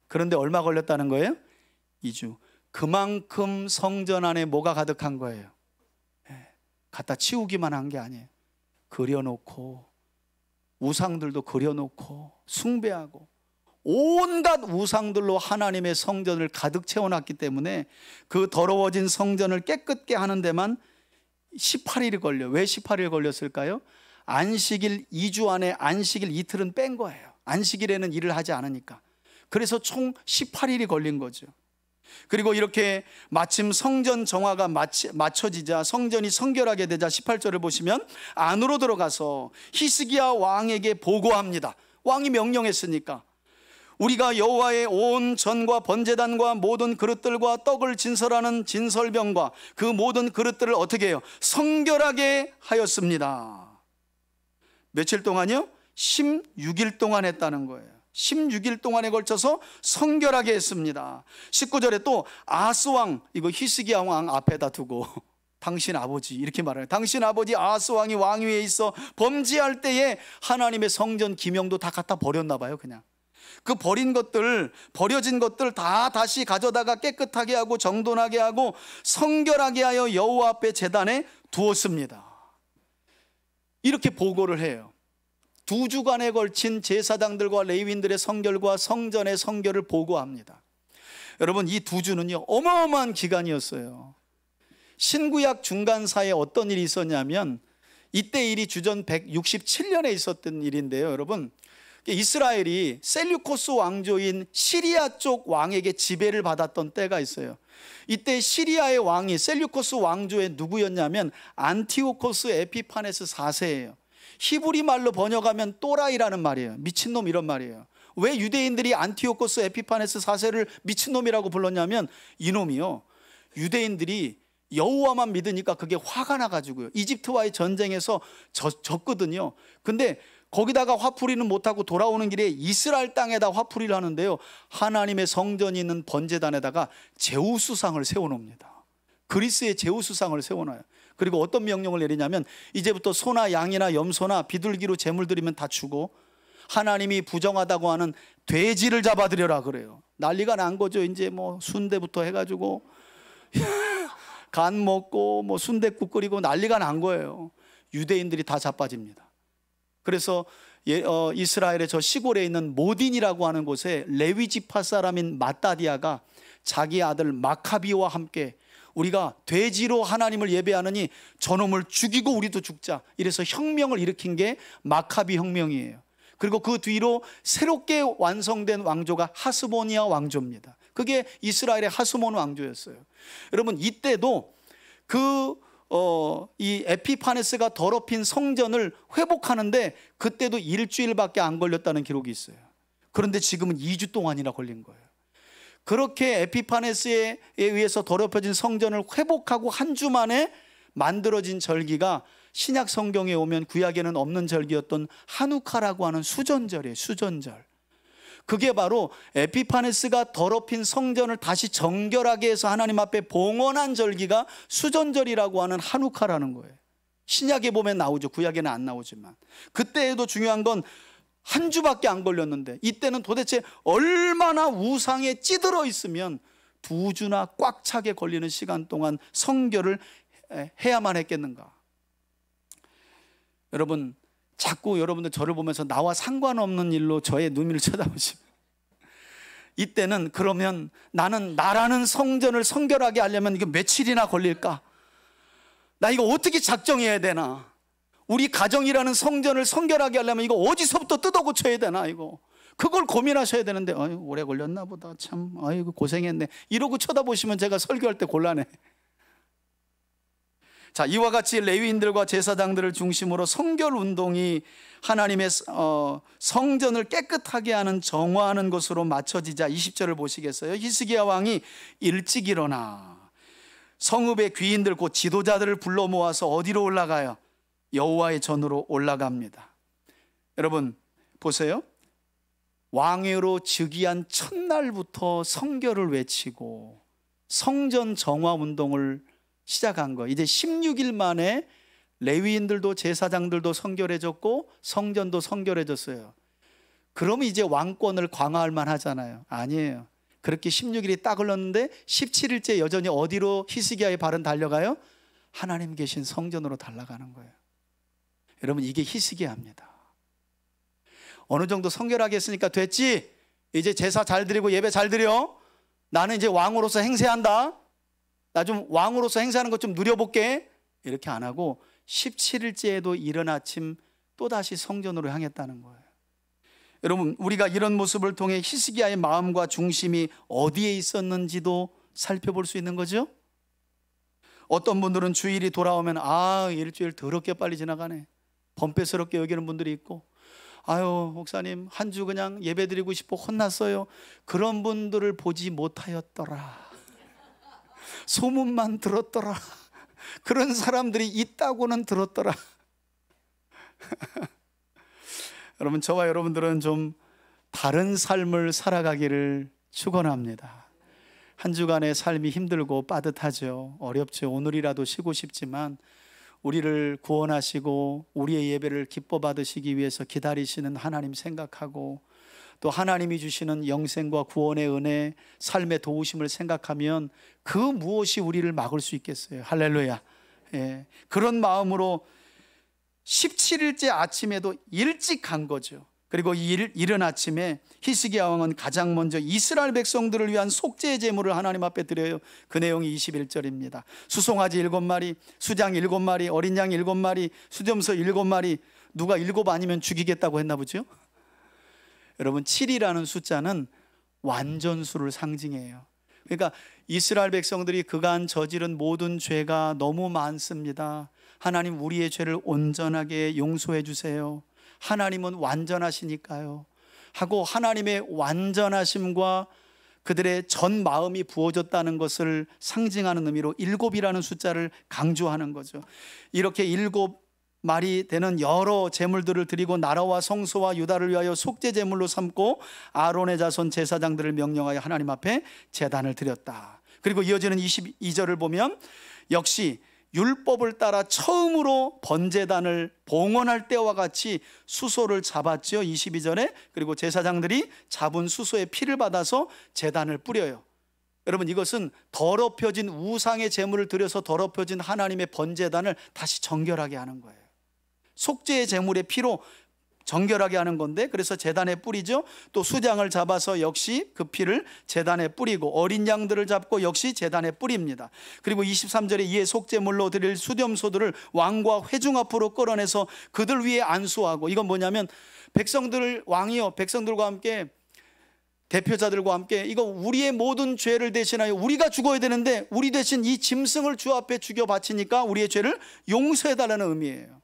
그런데 얼마 걸렸다는 거예요? 2주. 그만큼 성전 안에 뭐가 가득한 거예요? 갖다 치우기만 한 게 아니에요. 그려놓고, 우상들도 그려놓고 숭배하고 온갖 우상들로 하나님의 성전을 가득 채워놨기 때문에 그 더러워진 성전을 깨끗게 하는 데만 18일이 걸려요. 왜 18일 걸렸을까요? 안식일 2주 안에 안식일 이틀은 뺀 거예요. 안식일에는 일을 하지 않으니까. 그래서 총 18일이 걸린 거죠. 그리고 이렇게 마침 성전 정화가 맞춰지자, 성전이 성결하게 되자 18절을 보시면 안으로 들어가서 히스기야 왕에게 보고합니다. 왕이 명령했으니까. 우리가 여호와의 온 전과 번제단과 모든 그릇들과 떡을 진설하는 진설병과 그 모든 그릇들을 어떻게 해요? 성결하게 하였습니다. 며칠 동안이요? 16일 동안 했다는 거예요. 16일 동안에 걸쳐서 성결하게 했습니다. 19절에 또 아하스 왕, 이거 히스기야 왕 앞에다 두고 당신 아버지, 이렇게 말해요. 당신 아버지 아하스 왕이 왕위에 있어 범죄할 때에 하나님의 성전 기명도 다 갖다 버렸나 봐요. 그냥 그 버려진 것들 다 다시 가져다가 깨끗하게 하고 정돈하게 하고 성결하게 하여 여호와 앞에 제단에 두었습니다. 이렇게 보고를 해요. 2주간에 걸친 제사장들과 레위인들의 성결과 성전의 성결을 보고합니다. 여러분, 이 2주는요 어마어마한 기간이었어요. 신구약 중간사에 어떤 일이 있었냐면, 이때 일이 주전 167년에 있었던 일인데요, 여러분. 이스라엘이 셀류코스 왕조인 시리아 쪽 왕에게 지배를 받았던 때가 있어요. 이때 시리아의 왕이 셀류코스 왕조의 누구였냐면 안티오코스 에피파네스 4세예요. 히브리 말로 번역하면 또라이라는 말이에요. 미친놈 이런 말이에요. 왜 유대인들이 안티오코스 에피파네스 4세를 미친놈이라고 불렀냐면 이놈이요, 유대인들이 여호와만 믿으니까 그게 화가 나가지고요, 이집트와의 전쟁에서 졌거든요. 근데 거기다가 화풀이는 못하고 돌아오는 길에 이스라엘 땅에다 화풀이를 하는데요, 하나님의 성전이 있는 번제단에다가 제우스상을 세워놓습니다. 그리스의 제우스상을 세워놔요. 그리고 어떤 명령을 내리냐면 이제부터 소나 양이나 염소나 비둘기로 제물 드리면 다 주고 하나님이 부정하다고 하는 돼지를 잡아들여라 그래요. 난리가 난 거죠. 이제 뭐 순대부터 해가지고 간 먹고 뭐 순댓국 끓이고 난리가 난 거예요. 유대인들이 다 자빠집니다. 그래서 이스라엘의 저 시골에 있는 모딘이라고 하는 곳에 레위 지파 사람인 마따디아가 자기 아들 마카비와 함께 우리가 돼지로 하나님을 예배하느니 저놈을 죽이고 우리도 죽자, 이래서 혁명을 일으킨 게 마카비 혁명이에요. 그리고 그 뒤로 새롭게 완성된 왕조가 하스모니아 왕조입니다. 그게 이스라엘의 하스몬 왕조였어요. 여러분, 이때도 이 에피파네스가 더럽힌 성전을 회복하는데 그때도 일주일밖에 안 걸렸다는 기록이 있어요. 그런데 지금은 2주 동안이나 걸린 거예요. 그렇게 에피파네스에 의해서 더럽혀진 성전을 회복하고 한 주 만에 만들어진 절기가 신약 성경에 오면 구약에는 없는 절기였던 하누카라고 하는 수전절이에요. 수전절. 그게 바로 에피파네스가 더럽힌 성전을 다시 정결하게 해서 하나님 앞에 봉헌한 절기가 수전절이라고 하는 하누카라는 거예요. 신약에 보면 나오죠. 구약에는 안 나오지만. 그때에도 중요한 건 한 주밖에 안 걸렸는데 이때는 도대체 얼마나 우상에 찌들어 있으면 2주나 꽉 차게 걸리는 시간 동안 성결을 해야만 했겠는가. 여러분, 자꾸 여러분들 저를 보면서 나와 상관없는 일로 저의 눈을 쳐다보시면, 이때는 그러면 나는 나라는 성전을 성결하게 하려면 이게 며칠이나 걸릴까? 나 이거 어떻게 작정해야 되나? 우리 가정이라는 성전을 성결하게 하려면 이거 어디서부터 뜯어 고쳐야 되나? 이거 그걸 고민하셔야 되는데 오래 걸렸나 보다, 참 아이고 고생했네, 이러고 쳐다보시면 제가 설교할 때 곤란해. 자, 이와 같이 레위인들과 제사장들을 중심으로 성결 운동이 하나님의 성전을 깨끗하게 하는, 정화하는 것으로 맞춰지자 20절을 보시겠어요? 히스기야 왕이 일찍 일어나 성읍의 귀인들 곧 지도자들을 불러 모아서 어디로 올라가요? 여호와의 전으로 올라갑니다. 여러분 보세요. 왕위로 즉위한 첫날부터 성결을 외치고 성전 정화 운동을 시작한 거. 이제 16일 만에 레위인들도 제사장들도 성결해졌고 성전도 성결해졌어요. 그러면 이제 왕권을 강화할 만하잖아요. 아니에요. 그렇게 16일이 딱 흘렀는데 17일째 여전히 어디로 히스기야의 발은 달려가요? 하나님 계신 성전으로 달려가는 거예요. 여러분, 이게 히스기야입니다. 어느 정도 성결하게 했으니까 됐지? 이제 제사 잘 드리고 예배 잘 드려? 나는 이제 왕으로서 행세한다? 나 좀 왕으로서 행사하는 것 좀 누려볼게. 이렇게 안 하고 17일째에도 이른 아침 또다시 성전으로 향했다는 거예요. 여러분, 우리가 이런 모습을 통해 히스기야의 마음과 중심이 어디에 있었는지도 살펴볼 수 있는 거죠. 어떤 분들은 주일이 돌아오면 일주일 더럽게 빨리 지나가네, 범패스럽게 여기는 분들이 있고, 아유 목사님 한 주 그냥 예배드리고 싶어 혼났어요. 그런 분들을 보지 못하였더라, 소문만 들었더라, 그런 사람들이 있다고는 들었더라. 여러분, 저와 여러분들은 좀 다른 삶을 살아가기를 축원합니다. 한 주간의 삶이 힘들고 빠듯하죠. 어렵죠. 오늘이라도 쉬고 싶지만 우리를 구원하시고 우리의 예배를 기뻐 받으시기 위해서 기다리시는 하나님 생각하고, 또 하나님이 주시는 영생과 구원의 은혜, 삶의 도우심을 생각하면 그 무엇이 우리를 막을 수 있겠어요. 할렐루야. 예. 그런 마음으로 17일째 아침에도 일찍 간 거죠. 그리고 이른 아침에 히스기야 왕은 가장 먼저 이스라엘 백성들을 위한 속죄 제물을 하나님 앞에 드려요. 그 내용이 21절입니다. 수송아지 7마리, 수장 7마리, 어린 양 7마리, 수점소 7마리. 누가 7 아니면 죽이겠다고 했나 보죠? 여러분, 7이라는 숫자는 완전수를 상징해요. 그러니까 이스라엘 백성들이 그간 저지른 모든 죄가 너무 많습니다. 하나님, 우리의 죄를 온전하게 용서해 주세요. 하나님은 완전하시니까요 하고, 하나님의 완전하심과 그들의 전 마음이 부어졌다는 것을 상징하는 의미로 7이라는 숫자를 강조하는 거죠. 이렇게 7마리 되는 여러 제물들을 드리고 나라와 성소와 유다를 위하여 속죄 제물로 삼고 아론의 자손 제사장들을 명령하여 하나님 앞에 제단을 드렸다. 그리고 이어지는 22절을 보면 역시 율법을 따라 처음으로 번제단을 봉헌할 때와 같이 수소를 잡았죠. 22절에. 그리고 제사장들이 잡은 수소의 피를 받아서 제단을 뿌려요. 여러분, 이것은 더럽혀진 우상의 제물을 드려서 더럽혀진 하나님의 번제단을 다시 정결하게 하는 거예요. 속죄의 제물의 피로 정결하게 하는 건데, 그래서 제단에 뿌리죠. 또 수장을 잡아서 역시 그 피를 제단에 뿌리고, 어린 양들을 잡고 역시 제단에 뿌립니다. 그리고 23절에 이에 속죄물로 드릴 수렴소들을 왕과 회중 앞으로 끌어내서 그들 위에 안수하고, 이건 뭐냐면 백성들을, 왕이요 백성들과 함께, 대표자들과 함께, 이거 우리의 모든 죄를 대신하여 우리가 죽어야 되는데 우리 대신 이 짐승을 주 앞에 죽여 바치니까 우리의 죄를 용서해달라는 의미예요.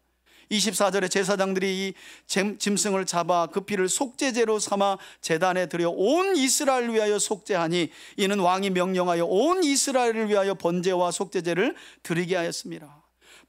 24절에 제사장들이 이 짐승을 잡아 그 피를 속죄제로 삼아 제단에 드려 온 이스라엘을 위하여 속죄하니 이는 왕이 명령하여 온 이스라엘을 위하여 번제와 속죄제를 드리게 하였습니다.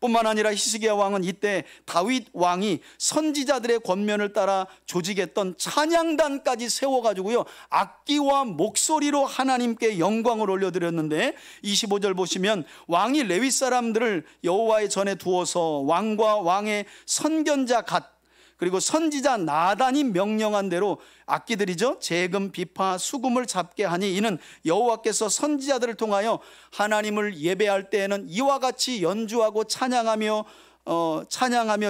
뿐만 아니라 히스기야 왕은 이때 다윗 왕이 선지자들의 권면을 따라 조직했던 찬양단까지 세워가지고요, 악기와 목소리로 하나님께 영광을 올려드렸는데, 25절 보시면 왕이 레위 사람들을 여호와의 전에 두어서 왕과 왕의 선견자 갓, 그리고 선지자 나단이 명령한 대로 악기들이죠, 제금, 비파, 수금을 잡게 하니 이는 여호와께서 선지자들을 통하여 하나님을 예배할 때에는 이와 같이 연주하고 찬양하며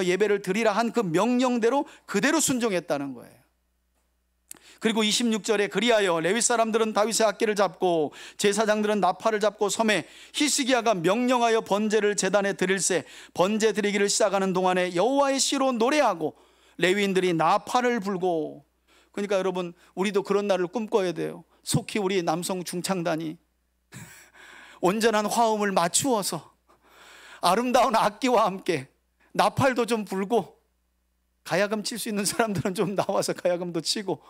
예배를 드리라 한 그 명령대로 그대로 순종했다는 거예요. 그리고 26절에 그리하여 레위 사람들은 다윗의 악기를 잡고 제사장들은 나팔을 잡고 섬에 히스기야가 명령하여 번제를 제단에 드릴새 번제 드리기를 시작하는 동안에 여호와의 시로 노래하고 레위인들이 나팔을 불고. 그러니까 여러분, 우리도 그런 날을 꿈꿔야 돼요. 속히 우리 남성 중창단이 온전한 화음을 맞추어서 아름다운 악기와 함께 나팔도 좀 불고, 가야금 칠 수 있는 사람들은 좀 나와서 가야금도 치고.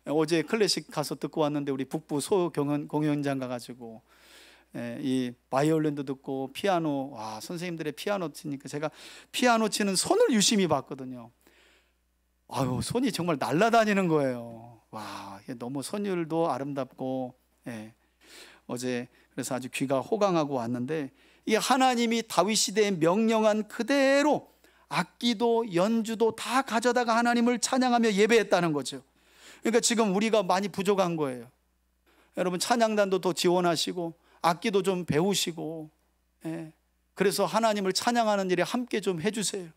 어제 클래식 가서 듣고 왔는데 우리 북부 소공연장 가가지고 이 바이올린도 듣고 피아노, 와, 선생님들의 피아노 치니까 제가 피아노 치는 손을 유심히 봤거든요. 아유, 손이 정말 날아다니는 거예요. 와, 너무 선율도 아름답고, 어제 그래서 아주 귀가 호강하고 왔는데, 이 하나님이 다윗 시대에 명령한 그대로 악기도 연주도 다 가져다가 하나님을 찬양하며 예배했다는 거죠. 그러니까 지금 우리가 많이 부족한 거예요. 여러분, 찬양단도 더 지원하시고 악기도 좀 배우시고, 그래서 하나님을 찬양하는 일에 함께 좀 해주세요.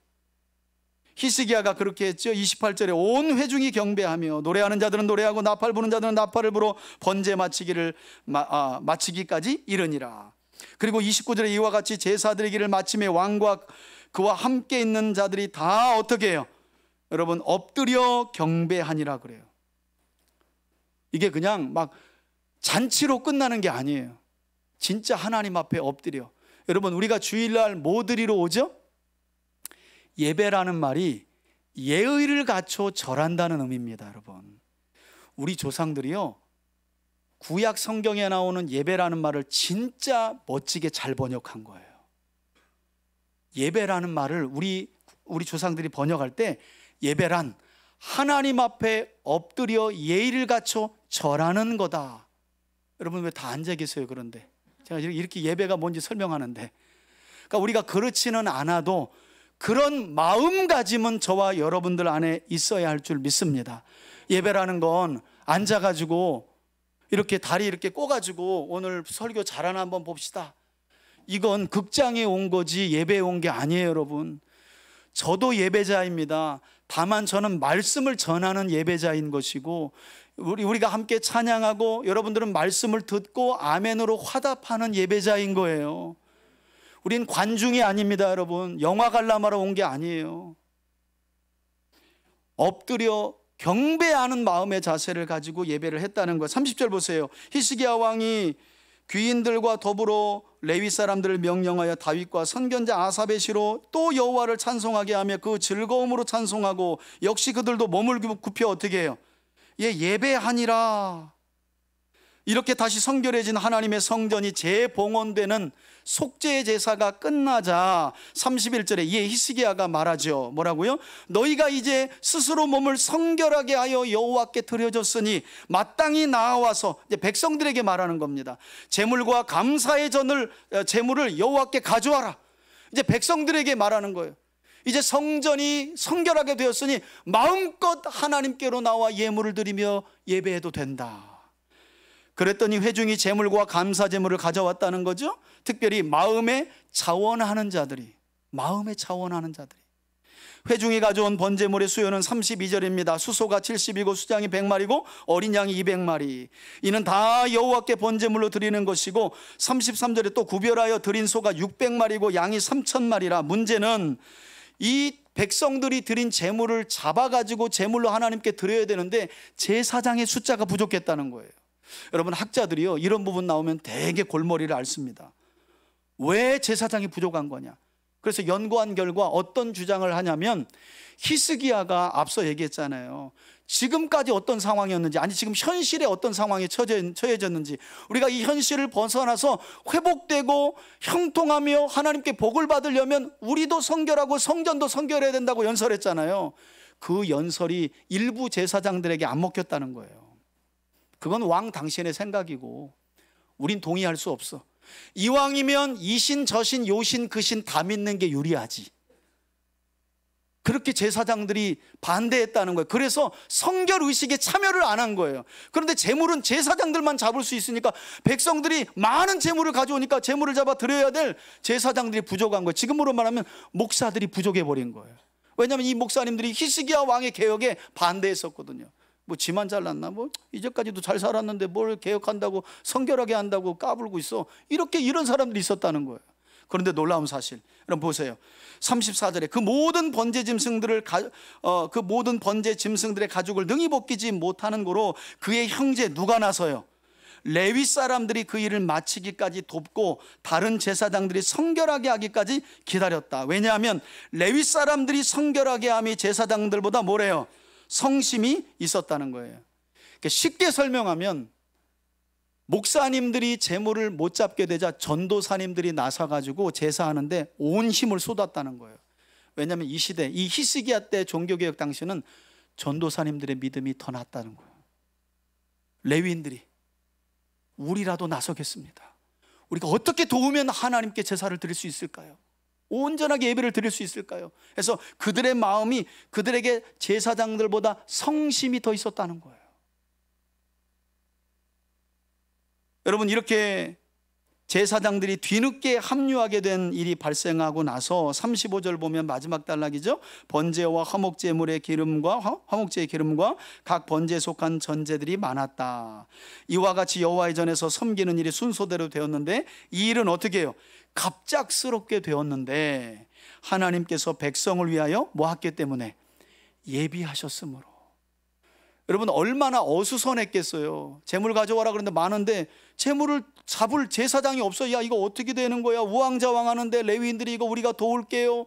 히스기야가 그렇게 했죠. 28절에 온 회중이 경배하며 노래하는 자들은 노래하고 나팔 부는 자들은 나팔을 불어 번제 마치기까지 이르니라. 그리고 29절에 이와 같이 제사 드리기를 마침에 왕과 그와 함께 있는 자들이 다 어떻게 해요? 여러분, 엎드려 경배하니라 그래요. 이게 그냥 막 잔치로 끝나는 게 아니에요. 진짜 하나님 앞에 엎드려. 여러분, 우리가 주일날 뭐 드리러 오죠? 예배라는 말이 예의를 갖춰 절한다는 의미입니다. 여러분, 우리 조상들이요, 구약 성경에 나오는 예배라는 말을 진짜 멋지게 잘 번역한 거예요. 예배라는 말을 우리 조상들이 번역할 때 예배란 하나님 앞에 엎드려 예의를 갖춰 절하는 거다. 여러분, 왜 다 앉아 계세요? 그런데 제가 이렇게 예배가 뭔지 설명하는데, 그러니까 우리가 그렇지는 않아도 그런 마음가짐은 저와 여러분들 안에 있어야 할 줄 믿습니다. 예배라는 건 앉아가지고 이렇게 다리 이렇게 꼬가지고 오늘 설교 잘하나 한번 봅시다, 이건 극장에 온 거지 예배에 온 게 아니에요. 여러분, 저도 예배자입니다. 다만 저는 말씀을 전하는 예배자인 것이고, 우리가 함께 찬양하고 여러분들은 말씀을 듣고 아멘으로 화답하는 예배자인 거예요. 우린 관중이 아닙니다, 여러분. 영화 관람하러 온 게 아니에요. 엎드려 경배하는 마음의 자세를 가지고 예배를 했다는 거예요. 30절 보세요. 히스기야 왕이 귀인들과 더불어 레위 사람들을 명령하여 다윗과 선견자 아삽의 시로 또 여호와를 찬송하게 하며 그 즐거움으로 찬송하고, 역시 그들도 몸을 굽혀 어떻게 해요? 예배하니라. 이렇게 다시 성결해진 하나님의 성전이 재봉헌되는 속죄 제사가 끝나자 31절에 이에 히스기야가 말하죠. 뭐라고요? 너희가 이제 스스로 몸을 성결하게 하여 여호와께 드려졌으니 마땅히 나와서, 이제 백성들에게 말하는 겁니다. 제물과 감사의 제물을 여호와께 가져와라. 이제 백성들에게 말하는 거예요. 이제 성전이 성결하게 되었으니 마음껏 하나님께로 나와 예물을 드리며 예배해도 된다. 그랬더니 회중이 제물과 감사 제물을 가져왔다는 거죠. 특별히 마음에 차원하는 자들이, 회중이 가져온 번제물의 수요는 32절입니다. 수소가 70이고 수장이 100마리고 어린 양이 200마리. 이는 다 여호와께 번제물로 드리는 것이고, 33절에 또 구별하여 드린 소가 600마리고 양이 3000마리라. 문제는 이 백성들이 드린 제물을 잡아가지고 제물로 하나님께 드려야 되는데 제사장의 숫자가 부족했다는 거예요. 여러분, 학자들이요, 이런 부분 나오면 되게 골머리를 앓습니다. 왜 제사장이 부족한 거냐? 그래서 연구한 결과 어떤 주장을 하냐면, 히스기야가 앞서 얘기했잖아요. 지금까지 어떤 상황이었는지, 아니 지금 현실에 어떤 상황에 처해졌는지, 우리가 이 현실을 벗어나서 회복되고 형통하며 하나님께 복을 받으려면 우리도 성결하고 성전도 성결해야 된다고 연설했잖아요. 그 연설이 일부 제사장들에게 안 먹혔다는 거예요. 그건 왕 당신의 생각이고 우린 동의할 수 없어. 이왕이면 이신 저신 요신 그신 다 믿는 게 유리하지. 그렇게 제사장들이 반대했다는 거예요. 그래서 성결의식에 참여를 안 한 거예요. 그런데 제물은 제사장들만 잡을 수 있으니까 백성들이 많은 제물을 가져오니까 제물을 잡아 드려야 될 제사장들이 부족한 거예요. 지금으로 말하면 목사들이 부족해버린 거예요. 왜냐하면 이 목사님들이 히스기야 왕의 개혁에 반대했었거든요. 뭐 지만 잘났나? 뭐 이제까지도 잘 살았는데 뭘 개혁한다고, 성결하게 한다고 까불고 있어. 이런 사람들이 있었다는 거예요. 그런데 놀라운 사실, 여러분 보세요. 34절에 그 모든 번제 짐승들의 가죽을 능히 벗기지 못하는 고로 그의 형제 누가 나서요? 레위 사람들이 그 일을 마치기까지 돕고 다른 제사장들이 성결하게 하기까지 기다렸다. 왜냐하면 레위 사람들이 성결하게 함이 제사장들보다 뭐래요? 성심이 있었다는 거예요. 그러니까 쉽게 설명하면, 목사님들이 제물을 못 잡게 되자 전도사님들이 나서가지고 제사하는데 온 힘을 쏟았다는 거예요. 왜냐하면 이 시대, 이 히스기야 때 종교개혁 당시는 전도사님들의 믿음이 더 낫다는 거예요. 레위인들이 우리라도 나서겠습니다. 우리가 어떻게 도우면 하나님께 제사를 드릴 수 있을까요? 온전하게 예배를 드릴 수 있을까요? 그래서 그들의 마음이 그들에게 제사장들보다 성심이 더 있었다는 거예요. 여러분, 이렇게 제사장들이 뒤늦게 합류하게 된 일이 발생하고 나서 35절 보면 마지막 단락이죠. 번제와 화목제물의 기름과 화목제의 기름과 각 번제에 속한 전제들이 많았다. 이와 같이 여호와의 전에서 섬기는 일이 순서대로 되었는데, 이 일은 어떻게 해요? 갑작스럽게 되었는데 하나님께서 백성을 위하여 뭐 했기 때문에? 예비하셨으므로. 여러분, 얼마나 어수선했겠어요. 제물 가져와라 그러는데 많은데 제물을 잡을 제사장이 없어. 야, 이거 어떻게 되는 거야? 우왕좌왕하는데 레위인들이 이거 우리가 도울게요.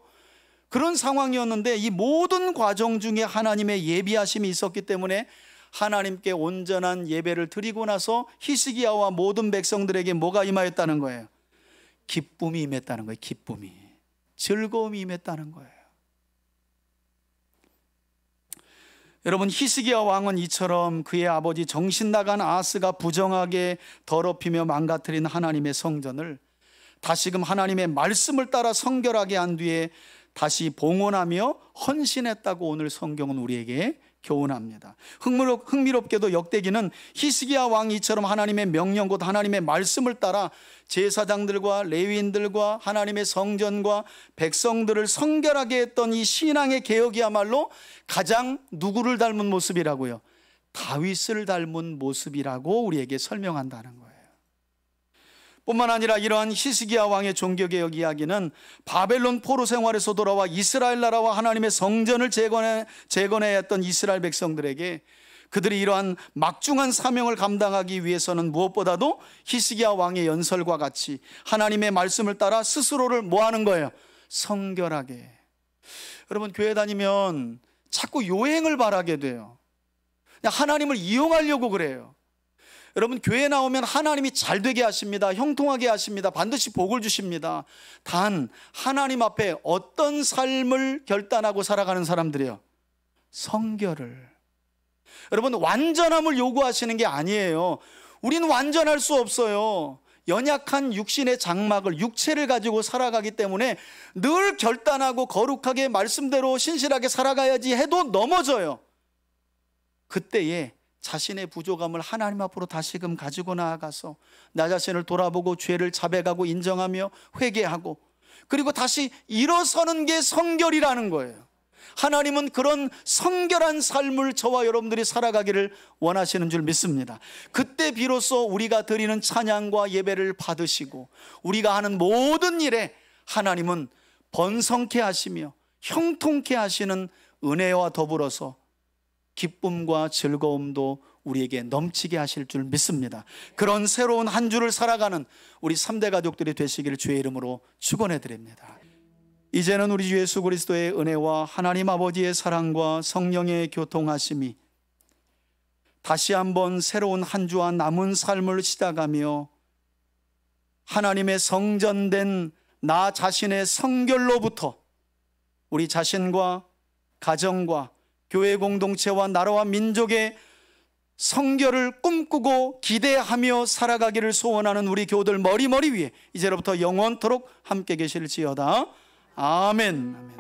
그런 상황이었는데, 이 모든 과정 중에 하나님의 예비하심이 있었기 때문에 하나님께 온전한 예배를 드리고 나서 히스기야와 모든 백성들에게 뭐가 임하였다는 거예요? 기쁨이 임했다는 거예요. 기쁨이, 즐거움이 임했다는 거예요. 여러분, 히스기야 왕은 이처럼 그의 아버지 정신 나간 아하스가 부정하게 더럽히며 망가뜨린 하나님의 성전을 다시금 하나님의 말씀을 따라 성결하게 한 뒤에 다시 봉헌하며 헌신했다고 오늘 성경은 우리에게 교훈합니다. 흥미롭게도 역대기는 히스기야 왕이처럼 하나님의 명령 곧 하나님의 말씀을 따라 제사장들과 레위인들과 하나님의 성전과 백성들을 성결하게 했던 이 신앙의 개혁이야말로 가장 누구를 닮은 모습이라고요? 다윗을 닮은 모습이라고 우리에게 설명한다는 거예요. 뿐만 아니라 이러한 히스기야 왕의 종교개혁 이야기는 바벨론 포로 생활에서 돌아와 이스라엘 나라와 하나님의 성전을 재건해야 했던 이스라엘 백성들에게 그들이 이러한 막중한 사명을 감당하기 위해서는 무엇보다도 히스기야 왕의 연설과 같이 하나님의 말씀을 따라 스스로를 뭐 하는 거예요? 성결하게. 여러분, 교회 다니면 자꾸 요행을 바라게 돼요. 그냥 하나님을 이용하려고 그래요. 여러분, 교회 나오면 하나님이 잘 되게 하십니다. 형통하게 하십니다. 반드시 복을 주십니다. 단 하나님 앞에 어떤 삶을 결단하고 살아가는 사람들이요? 성결을. 여러분, 완전함을 요구하시는 게 아니에요. 우리는 완전할 수 없어요. 연약한 육신의 장막을, 육체를 가지고 살아가기 때문에 늘 결단하고 거룩하게 말씀대로 신실하게 살아가야지 해도 넘어져요. 그때에 자신의 부족함을 하나님 앞으로 다시금 가지고 나아가서 나 자신을 돌아보고 죄를 자백하고 인정하며 회개하고 그리고 다시 일어서는 게 성결이라는 거예요. 하나님은 그런 성결한 삶을 저와 여러분들이 살아가기를 원하시는 줄 믿습니다. 그때 비로소 우리가 드리는 찬양과 예배를 받으시고 우리가 하는 모든 일에 하나님은 번성케 하시며 형통케 하시는 은혜와 더불어서 기쁨과 즐거움도 우리에게 넘치게 하실 줄 믿습니다. 그런 새로운 한 주를 살아가는 우리 3대 가족들이 되시기를 주의 이름으로 축원해 드립니다. 이제는 우리 주 예수 그리스도의 은혜와 하나님 아버지의 사랑과 성령의 교통하심이 다시 한번 새로운 한 주와 남은 삶을 시작하며 하나님의 성전된 나 자신의 성결로부터 우리 자신과 가정과 교회 공동체와 나라와 민족의 성결을 꿈꾸고 기대하며 살아가기를 소원하는 우리 교우들 머리 위에 이제로부터 영원토록 함께 계실지어다. 아멘.